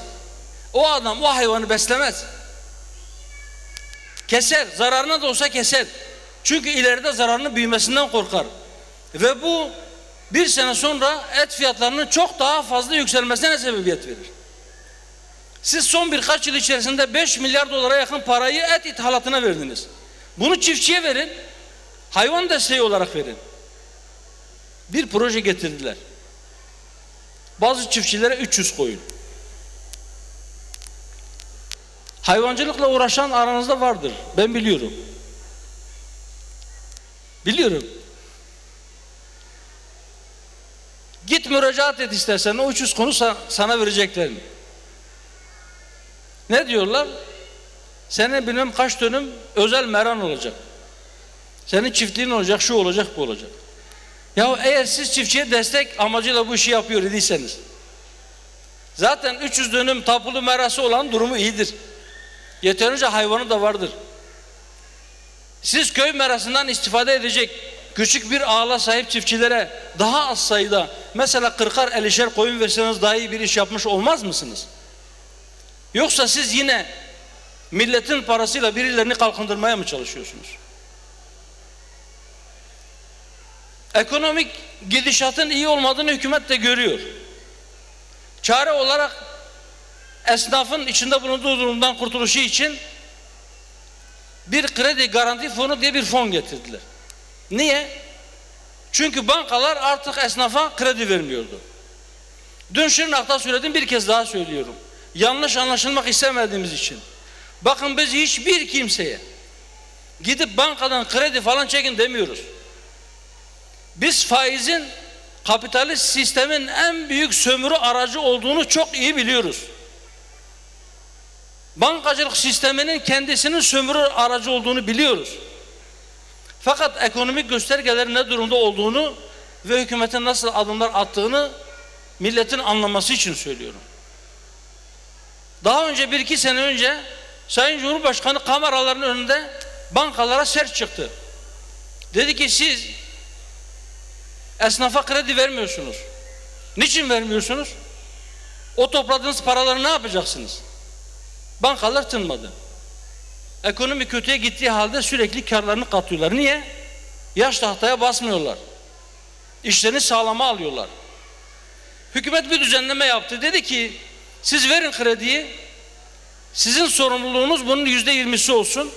o adam o hayvanı beslemez. Keser, zararına da olsa keser. Çünkü ileride zararının büyümesinden korkar. Ve bu bir sene sonra et fiyatlarının çok daha fazla yükselmesine sebebiyet verir. Siz son birkaç yıl içerisinde 5 milyar dolara yakın parayı et ithalatına verdiniz. Bunu çiftçiye verin, hayvan desteği olarak verin. Bir proje getirdiler. Bazı çiftçilere 300 koyun. Hayvancılıkla uğraşan aranızda vardır. Ben biliyorum. Biliyorum. Git müracaat et istersen o 300 konu sana verecekler mi? Ne diyorlar? Senin bilmem kaç dönüm özel meran olacak. Senin çiftliğin olacak, şu olacak, bu olacak. Ya eğer siz çiftçiye destek amacıyla bu işi yapıyor idiyseniz zaten 300 dönüm tapulu merası olan durumu iyidir. Yeterince hayvanı da vardır. Siz köy merasından istifade edecek küçük bir ağla sahip çiftçilere daha az sayıda mesela 40'ar 50'şer koyun verseniz daha iyi bir iş yapmış olmaz mısınız? Yoksa siz yine milletin parasıyla birilerini kalkındırmaya mı çalışıyorsunuz? Ekonomik gidişatın iyi olmadığını hükümet de görüyor. Çare olarak esnafın içinde bulunduğu durumdan kurtuluşu için bir kredi garanti fonu diye bir fon getirdiler. Niye? Çünkü bankalar artık esnafa kredi vermiyordu. Dün Şırnak'ta söyledim, bir kez daha söylüyorum. Yanlış anlaşılmak istemediğimiz için. Bakın biz hiçbir kimseye gidip bankadan kredi falan çekin demiyoruz. Biz faizin kapitalist sistemin en büyük sömürü aracı olduğunu çok iyi biliyoruz. Bankacılık sisteminin kendisinin sömürü aracı olduğunu biliyoruz. Fakat ekonomik göstergelerin ne durumda olduğunu ve hükümetin nasıl adımlar attığını milletin anlaması için söylüyorum. Daha önce 1-2 sene önce Sayın Cumhurbaşkanı kameraların önünde bankalara sert çıktı. Dedi ki siz esnafa kredi vermiyorsunuz. Niçin vermiyorsunuz? O topladığınız paraları ne yapacaksınız? Bankalar tınmadı. Ekonomi kötüye gittiği halde sürekli karlarını katıyorlar. Niye? Yaş tahtaya basmıyorlar. İşlerini sağlama alıyorlar. Hükümet bir düzenleme yaptı. Dedi ki siz verin krediyi. Sizin sorumluluğunuz bunun %20'si olsun.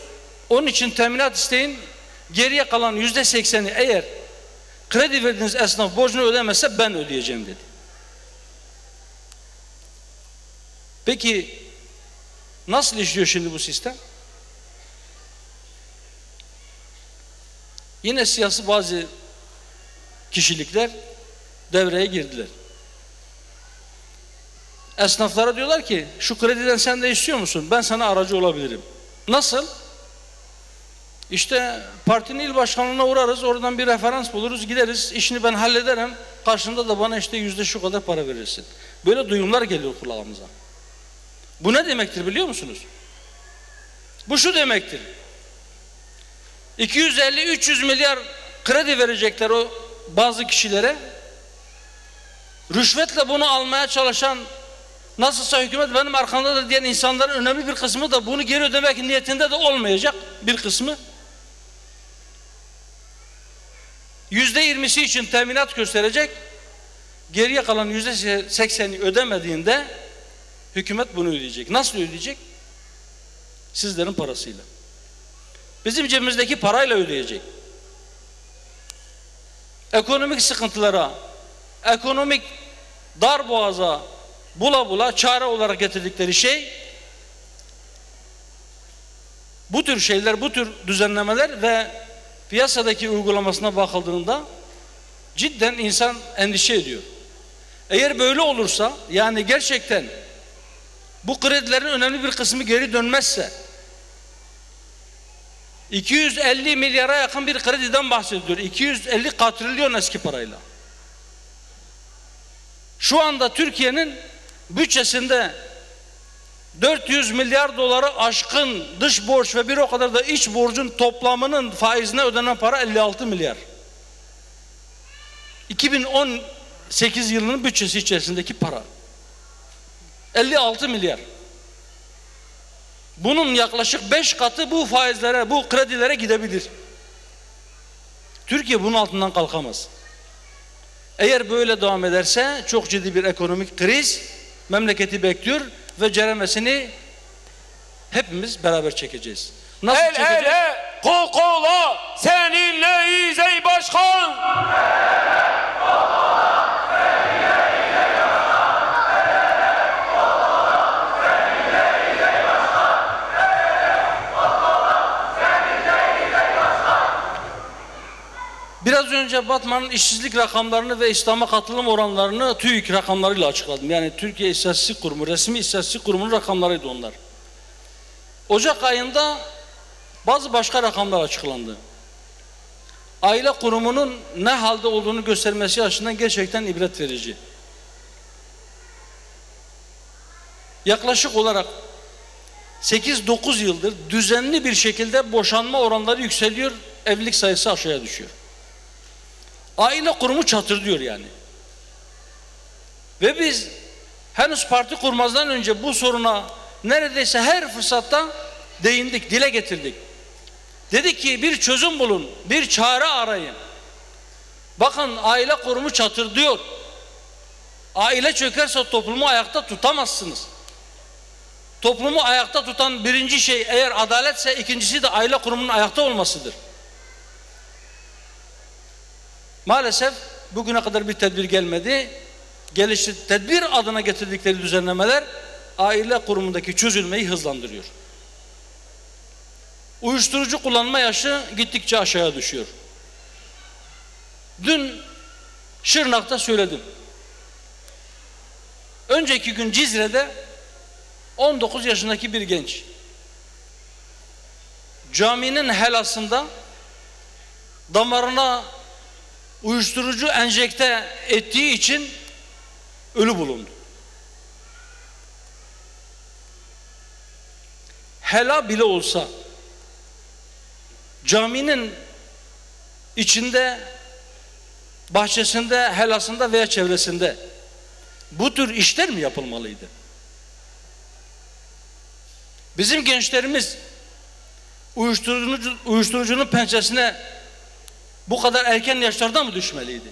Onun için teminat isteyin. Geriye kalan %80'i eğer kredi verdiğiniz esnaf borcunu ödemezse ben ödeyeceğim dedi. Peki nasıl işliyor şimdi bu sistem? Yine siyasi bazı kişilikler devreye girdiler. Esnaflara diyorlar ki şu krediden sen de istiyor musun? Ben sana aracı olabilirim. Nasıl? İşte partinin il başkanlığına uğrarız, oradan bir referans buluruz, gideriz, işini ben hallederim, karşında da bana işte yüzde şu kadar para verirsin. Böyle duyumlar geliyor kulağımıza. Bu ne demektir biliyor musunuz? Bu şu demektir: 250-300 milyar kredi verecekler o bazı kişilere, rüşvetle bunu almaya çalışan, nasılsa hükümet benim arkamda da diyen insanların önemli bir kısmı da bunu geri ödemek niyetinde de olmayacak bir kısmı. %20'si için teminat gösterecek, geriye kalan %80'i ödemediğinde hükümet bunu ödeyecek. Nasıl ödeyecek? Sizlerin parasıyla. Bizim cebimizdeki parayla ödeyecek. Ekonomik sıkıntılara, ekonomik darboğaza bula bula çare olarak getirdikleri şey, bu tür şeyler, bu tür düzenlemeler ve piyasadaki uygulamasına bakıldığında cidden insan endişe ediyor. Eğer böyle olursa, yani gerçekten bu kredilerin önemli bir kısmı geri dönmezse, 250 milyara yakın bir krediden bahsediyor. 250 katrilyon eski parayla. Şu anda Türkiye'nin bütçesinde 400 milyar doları aşkın dış borç ve bir o kadar da iç borcun toplamının faizine ödenen para 56 milyar. 2018 yılının bütçesi içerisindeki para 56 milyar. Bunun yaklaşık 5 katı bu faizlere, bu kredilere gidebilir. Türkiye bunun altından kalkamaz. Eğer böyle devam ederse çok ciddi bir ekonomik kriz memleketi bekliyor ve ceremesini hepimiz beraber çekeceğiz. Nasıl çekeceğiz? El ele, kol kola, seninleyiz ey başkan. Biraz önce Batman'ın işsizlik rakamlarını ve İslam'a katılım oranlarını TÜİK rakamlarıyla açıkladım. Yani Türkiye İstatistik Kurumu, resmi istatistik kurumunun rakamlarıydı onlar. Ocak ayında bazı başka rakamlar açıklandı. Aile kurumunun ne halde olduğunu göstermesi açısından gerçekten ibret verici. Yaklaşık olarak 8-9 yıldır düzenli bir şekilde boşanma oranları yükseliyor, evlilik sayısı aşağıya düşüyor. Aile kurumu çatırdıyor yani. Ve biz henüz parti kurmazdan önce bu soruna neredeyse her fırsatta değindik, dile getirdik. Dedik ki bir çözüm bulun, bir çare arayın. Bakın aile kurumu çatırdıyor. Aile çökerse toplumu ayakta tutamazsınız. Toplumu ayakta tutan birinci şey eğer adaletse, ikincisi de aile kurumunun ayakta olmasıdır. Maalesef bugüne kadar bir tedbir gelmedi. Tedbir adına getirdikleri düzenlemeler aile kurumundaki çözülmeyi hızlandırıyor. Uyuşturucu kullanma yaşı gittikçe aşağıya düşüyor. Dün Şırnak'ta söyledim. Önceki gün Cizre'de 19 yaşındaki bir genç caminin helasında damarına uyuşturucu enjekte ettiği için ölü bulundu. Hela bile olsa caminin içinde, bahçesinde, helasında veya çevresinde bu tür işler mi yapılmalıydı? Bizim gençlerimiz uyuşturucunun pençesine bu kadar erken yaşlarda mı düşmeliydi?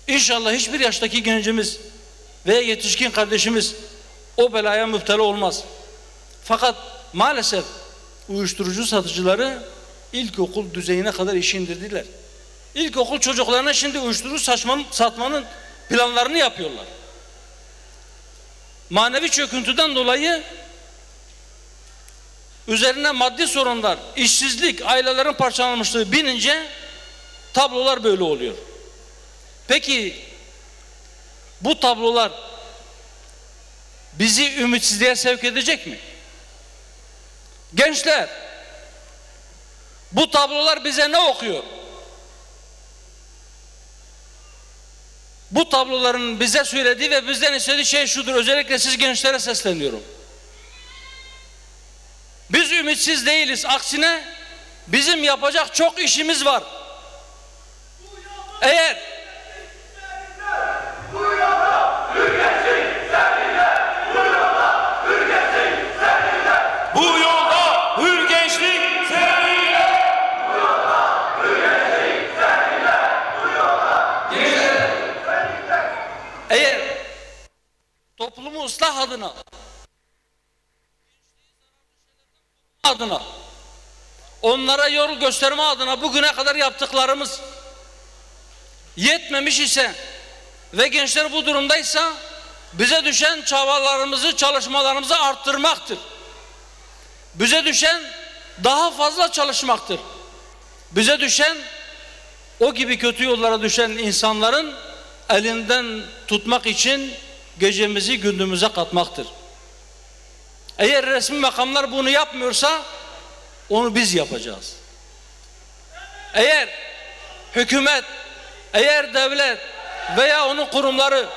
İnşallah hiçbir yaştaki gencimiz veya yetişkin kardeşimiz o belaya müptela olmaz. Fakat maalesef uyuşturucu satıcıları ilkokul düzeyine kadar işi indirdiler. İlkokul çocuklarına şimdi uyuşturucu satmanın planlarını yapıyorlar. Manevi çöküntüden dolayı üzerine maddi sorunlar, işsizlik, ailelerin parçalanmışlığı binince tablolar böyle oluyor. Peki bu tablolar bizi ümitsizliğe sevk edecek mi? Gençler, bu tablolar bize ne okuyor? Bu tabloların bize söylediği ve bizden istediği şey şudur. Özellikle siz gençlere sesleniyorum. Biz ümitsiz değiliz. Aksine bizim yapacak çok işimiz var. Eğer Bu yolda hür gençlik seninle. eğer toplumu ıslah adına onlara yol gösterme adına bugüne kadar yaptıklarımız yetmemiş ise ve gençler bu durumdaysa bize düşen çabalarımızı, çalışmalarımızı arttırmaktır. Bize düşen daha fazla çalışmaktır. Bize düşen o gibi kötü yollara düşen insanların elinden tutmak için gecemizi gündüzümüze katmaktır. Eğer resmi makamlar bunu yapmıyorsa onu biz yapacağız. Eğer hükümet, eğer devlet veya onun kurumları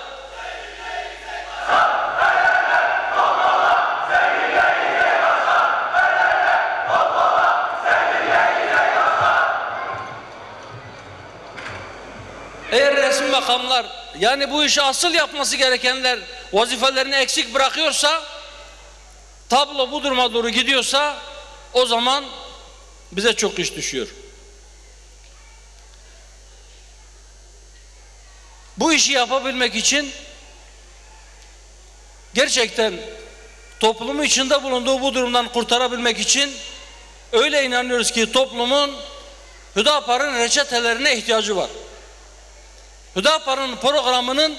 eğer resmi makamlar, yani bu işi asıl yapması gerekenler vazifelerini eksik bırakıyorsa, tablo bu duruma doğru gidiyorsa, o zaman bize çok iş düşüyor. Bu işi yapabilmek için gerçekten toplumu içinde bulunduğu bu durumdan kurtarabilmek için öyle inanıyoruz ki toplumun Hüdapar'ın reçetelerine ihtiyacı var. Hüdapar'ın programının,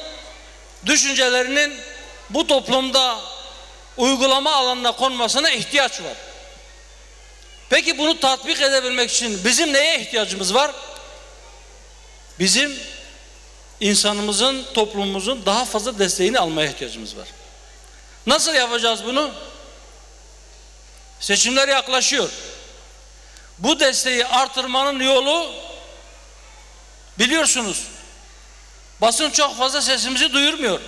düşüncelerinin bu toplumda uygulama alanına konmasına ihtiyaç var. Peki bunu tatbik edebilmek için bizim neye ihtiyacımız var? Bizim insanımızın, toplumumuzun daha fazla desteğini almaya ihtiyacımız var. Nasıl yapacağız bunu? Seçimler yaklaşıyor. Bu desteği artırmanın yolu biliyorsunuz. Basın çok fazla sesimizi duyurmuyor.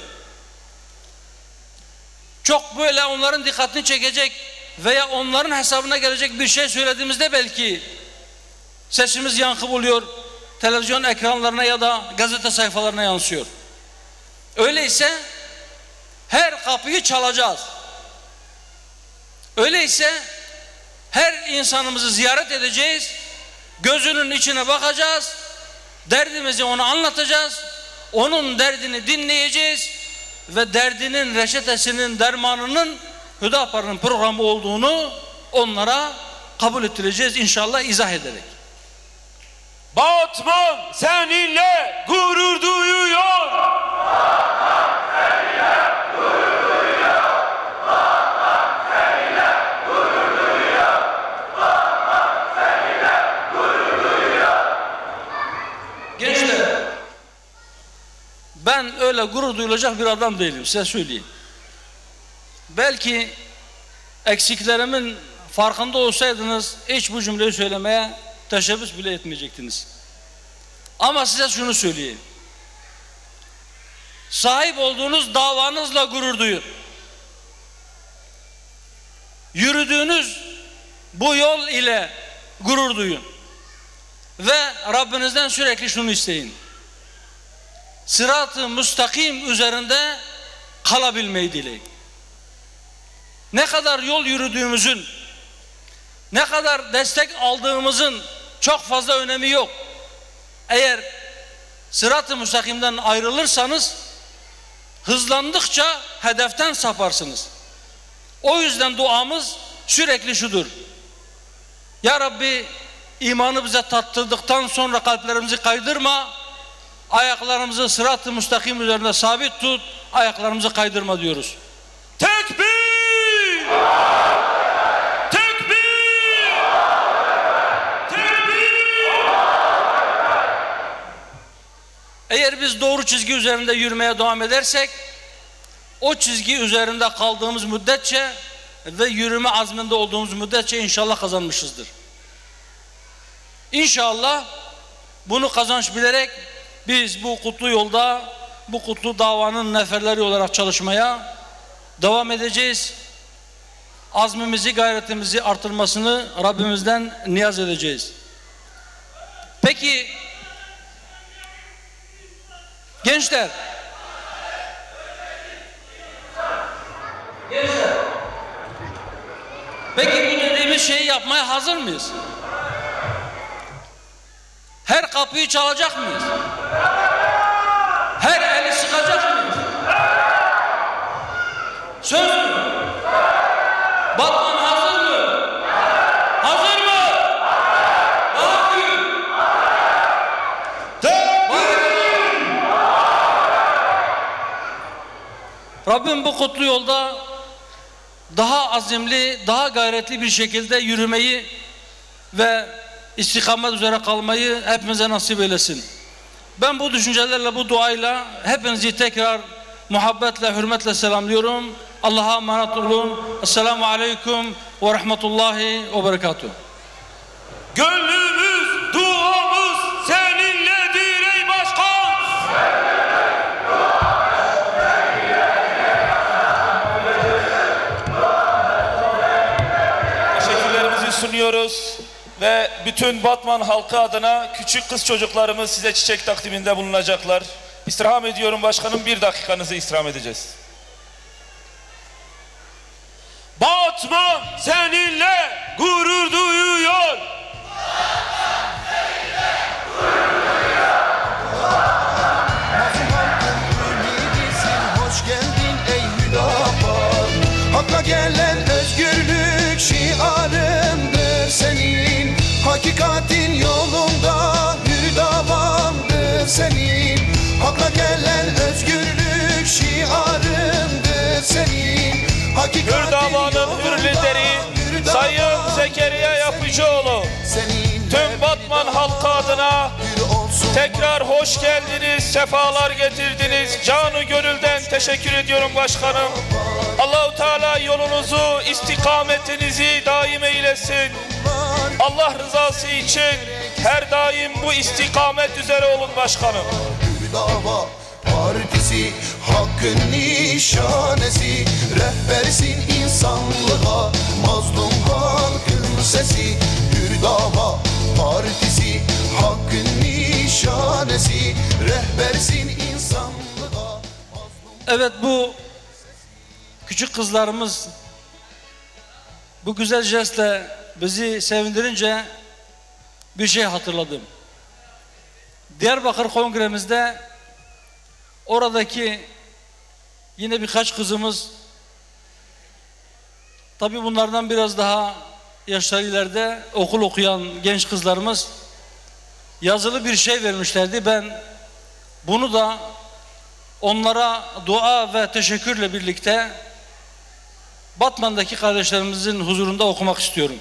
Çok böyle onların dikkatini çekecek veya onların hesabına gelecek bir şey söylediğimizde belki sesimiz yankı buluyor, televizyon ekranlarına ya da gazete sayfalarına yansıyor. Öyleyse her kapıyı çalacağız. Öyleyse her insanımızı ziyaret edeceğiz, gözünün içine bakacağız, derdimizi ona anlatacağız, onun derdini dinleyeceğiz ve derdinin reçetesinin, dermanının Hüdapar'ın programı olduğunu onlara kabul ettireceğiz inşallah, izah ederek. Batman seninle gurur duyuyor. Batman seninle gurur duyuyor. Batman seninle gurur duyuyor. Batman seninle gurur duyuyor. Gençler, ben öyle gurur duyulacak bir adam değilim, size söyleyeyim. Belki eksiklerimin farkında olsaydınız hiç bu cümleyi söylemeye teşebbüs bile etmeyecektiniz. Ama size şunu söyleyeyim. Sahip olduğunuz davanızla gurur duyun. Yürüdüğünüz bu yol ile gurur duyun. Ve Rabbinizden sürekli şunu isteyin. Sırat-ı müstakim üzerinde kalabilmeyi dileyin. Ne kadar yol yürüdüğümüzün, ne kadar destek aldığımızın çok fazla önemi yok. Eğer sırat-ı müstakimden ayrılırsanız hızlandıkça hedeften saparsınız. O yüzden duamız sürekli şudur. Ya Rabbi, imanı bize tattırdıktan sonra kalplerimizi kaydırma, ayaklarımızı sırat-ı müstakim üzerinde sabit tut, ayaklarımızı kaydırma diyoruz. Tekbir! Tekbir! Eğer biz doğru çizgi üzerinde yürümeye devam edersek, o çizgi üzerinde kaldığımız müddetçe ve yürüme azminde olduğumuz müddetçe inşallah kazanmışızdır. İnşallah bunu kazanç bilerek biz bu kutlu yolda, bu kutlu davanın neferleri olarak çalışmaya devam edeceğiz. Azmimizi, gayretimizi artırmasını Rabbimizden niyaz edeceğiz. Peki gençler, peki bu dediğimiz şeyi yapmaya hazır mıyız? Her kapıyı çalacak mıyız? Her eli sıkacak mıyız? Söz mü? Batman hazır mı? Hazır mı? Daha büyük. Rabbim bu kutlu yolda daha azimli, daha gayretli bir şekilde yürümeyi ve istikamet üzere kalmayı hepimize nasip eylesin. Ben bu düşüncelerle, bu duayla hepinizi tekrar muhabbetle, hürmetle selamlıyorum. Allah'a emanet olun. Esselamu Aleyküm ve Rahmetullahi ve Berekatuhu. Gönlümüz, duamız seninledir ey başkan. Teşekkürlerimizi sunuyoruz ve bütün Batman halkı adına küçük kız çocuklarımız size çiçek takdiminde bulunacaklar. İstirham ediyorum başkanım, 1 dakikanızı istirham edeceğiz. Batman seninle gurur duyuyor. Hoş geldin ey Hüdapar. Hakka gelen özgürlük şiarındır senin. Hakikatin yolunda hür davandır senin. Hakka gelen özgürlük şiarındır senin. Hür davanın hür lideri Sayın Zekeriya Yapıcıoğlu, tüm Batman halkı adına tekrar hoş geldiniz, sefalar getirdiniz. Canı gönülden teşekkür ediyorum başkanım. Allah-u Teala yolunuzu, istikametinizi daim eylesin. Allah rızası için her daim bu istikamet üzere olun başkanım. Dava partisi hakkın nişanesi, rehbersin insanlığa, mazlum halkın sesi. Hür Dava partisi hakkın nişanesi, rehbersin insanlığa. Evet, bu küçük kızlarımız bu güzel jestle bizi sevindirince bir şey hatırladım. Diyarbakır Kongremizde oradaki yine birkaç kızımız, tabi bunlardan biraz daha yaşları ileride okul okuyan genç kızlarımız yazılı bir şey vermişlerdi. Ben bunu da onlara dua ve teşekkürle birlikte Batman'daki kardeşlerimizin huzurunda okumak istiyorum.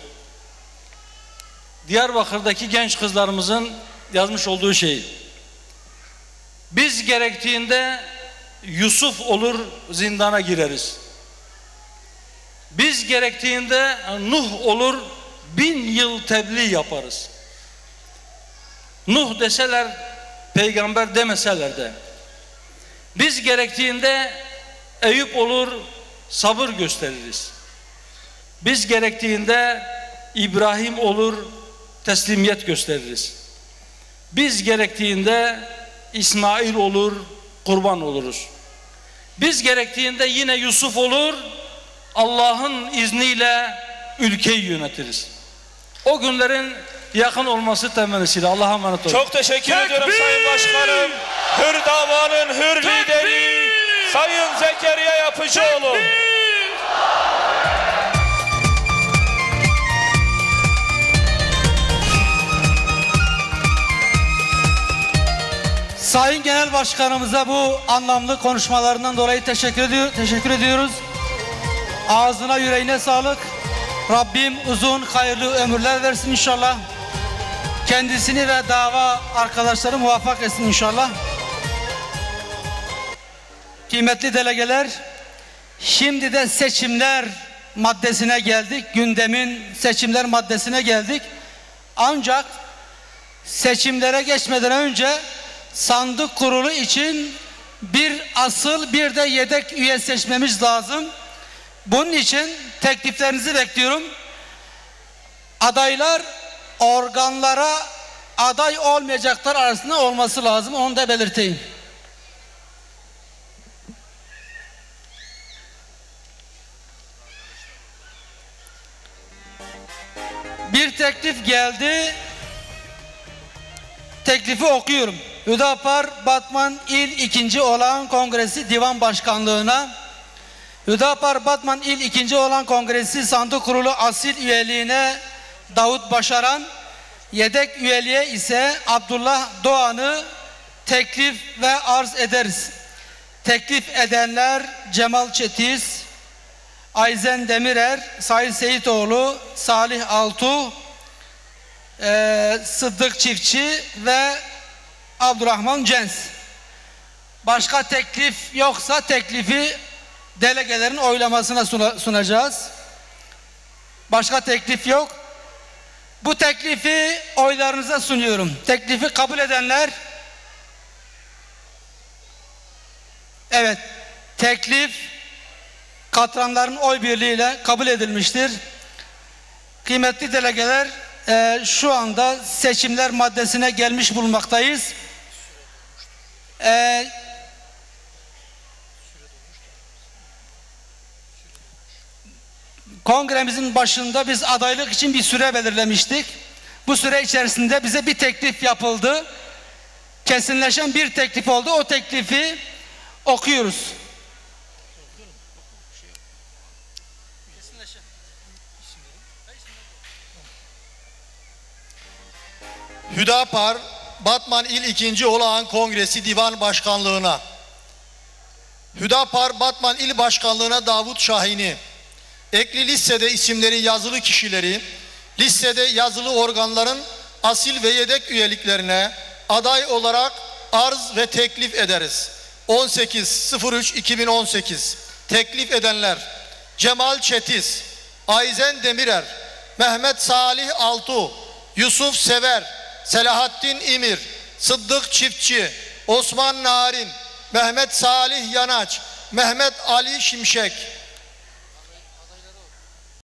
Diyarbakır'daki genç kızlarımızın yazmış olduğu şey: biz gerektiğinde Yusuf olur zindana gireriz. Biz gerektiğinde Nuh olur 1000 yıl tebliğ yaparız. Nuh deseler, peygamber demeseler de. Biz gerektiğinde Eyüp olur sabır gösteririz. Biz gerektiğinde İbrahim olur teslimiyet gösteririz. Biz gerektiğinde İsmail olur kurban oluruz. Biz gerektiğinde yine Yusuf olur, Allah'ın izniyle ülkeyi yönetiriz. O günlerin yakın olması temennisiyle Allah'a emanet olun. Çok teşekkür ediyorum Sayın Başkanım. Hür davanın hür lideri Sayın Zekeriya Yapıcıoğlu. Sayın Genel Başkanımıza bu anlamlı konuşmalarından dolayı teşekkür ediyoruz. Ağzına yüreğine sağlık. Rabbim uzun hayırlı ömürler versin inşallah. Kendisini ve dava arkadaşları muvaffak etsin inşallah. kıymetli delegeler, şimdi de seçimler maddesine geldik. Gündemin seçimler maddesine geldik. Ancak seçimlere geçmeden önce sandık kurulu için bir asıl bir de yedek üye seçmemiz lazım. Bunun için tekliflerinizi bekliyorum. Adaylar organlara aday olmayacaklar arasında olması lazım. Onu da belirteyim. Bir teklif geldi. Teklifi okuyorum. Hüdapar Batman İl 2. Olağan Kongresi Divan Başkanlığı'na, Hüdapar Batman İl 2. Olağan Kongresi Sandık Kurulu asil üyeliğine Davut Başaran, yedek üyeliğe ise Abdullah Doğan'ı teklif ve arz ederiz. Teklif edenler Cemal Çetiz, Ayzen Demirer, Sayın Seyitoğlu, Salih Altuğ, Sıddık Çiftçi ve Abdurrahman Cens. Başka teklif yoksa teklifi delegelerin oylamasına sunacağız. Başka teklif yok. Bu teklifi oylarınıza sunuyorum. Teklifi kabul edenler, evet, teklif katranların oy birliğiyle kabul edilmiştir. Kıymetli delegeler, şu anda seçimler maddesine gelmiş bulunmaktayız. Kongremizin başında biz adaylık için bir süre belirlemiştik. Bu süre içerisinde bize bir teklif yapıldı. Kesinleşen bir teklif oldu. O teklifi okuyoruz. Hüdapar Batman İl 2. Olağan Kongresi Divan Başkanlığı'na, Hüdapar Batman İl Başkanlığı'na Davut Şahin'i, ekli listede isimleri yazılı kişileri, listede yazılı organların asil ve yedek üyeliklerine aday olarak arz ve teklif ederiz. 18.03.2018 teklif edenler Cemal Çetiz, Ayzen Demirer, Mehmet Salih Altuğ, Yusuf Sever, Selahattin İmir, Sıddık Çiftçi, Osman Narin, Mehmet Salih Yanaç, Mehmet Ali Şimşek,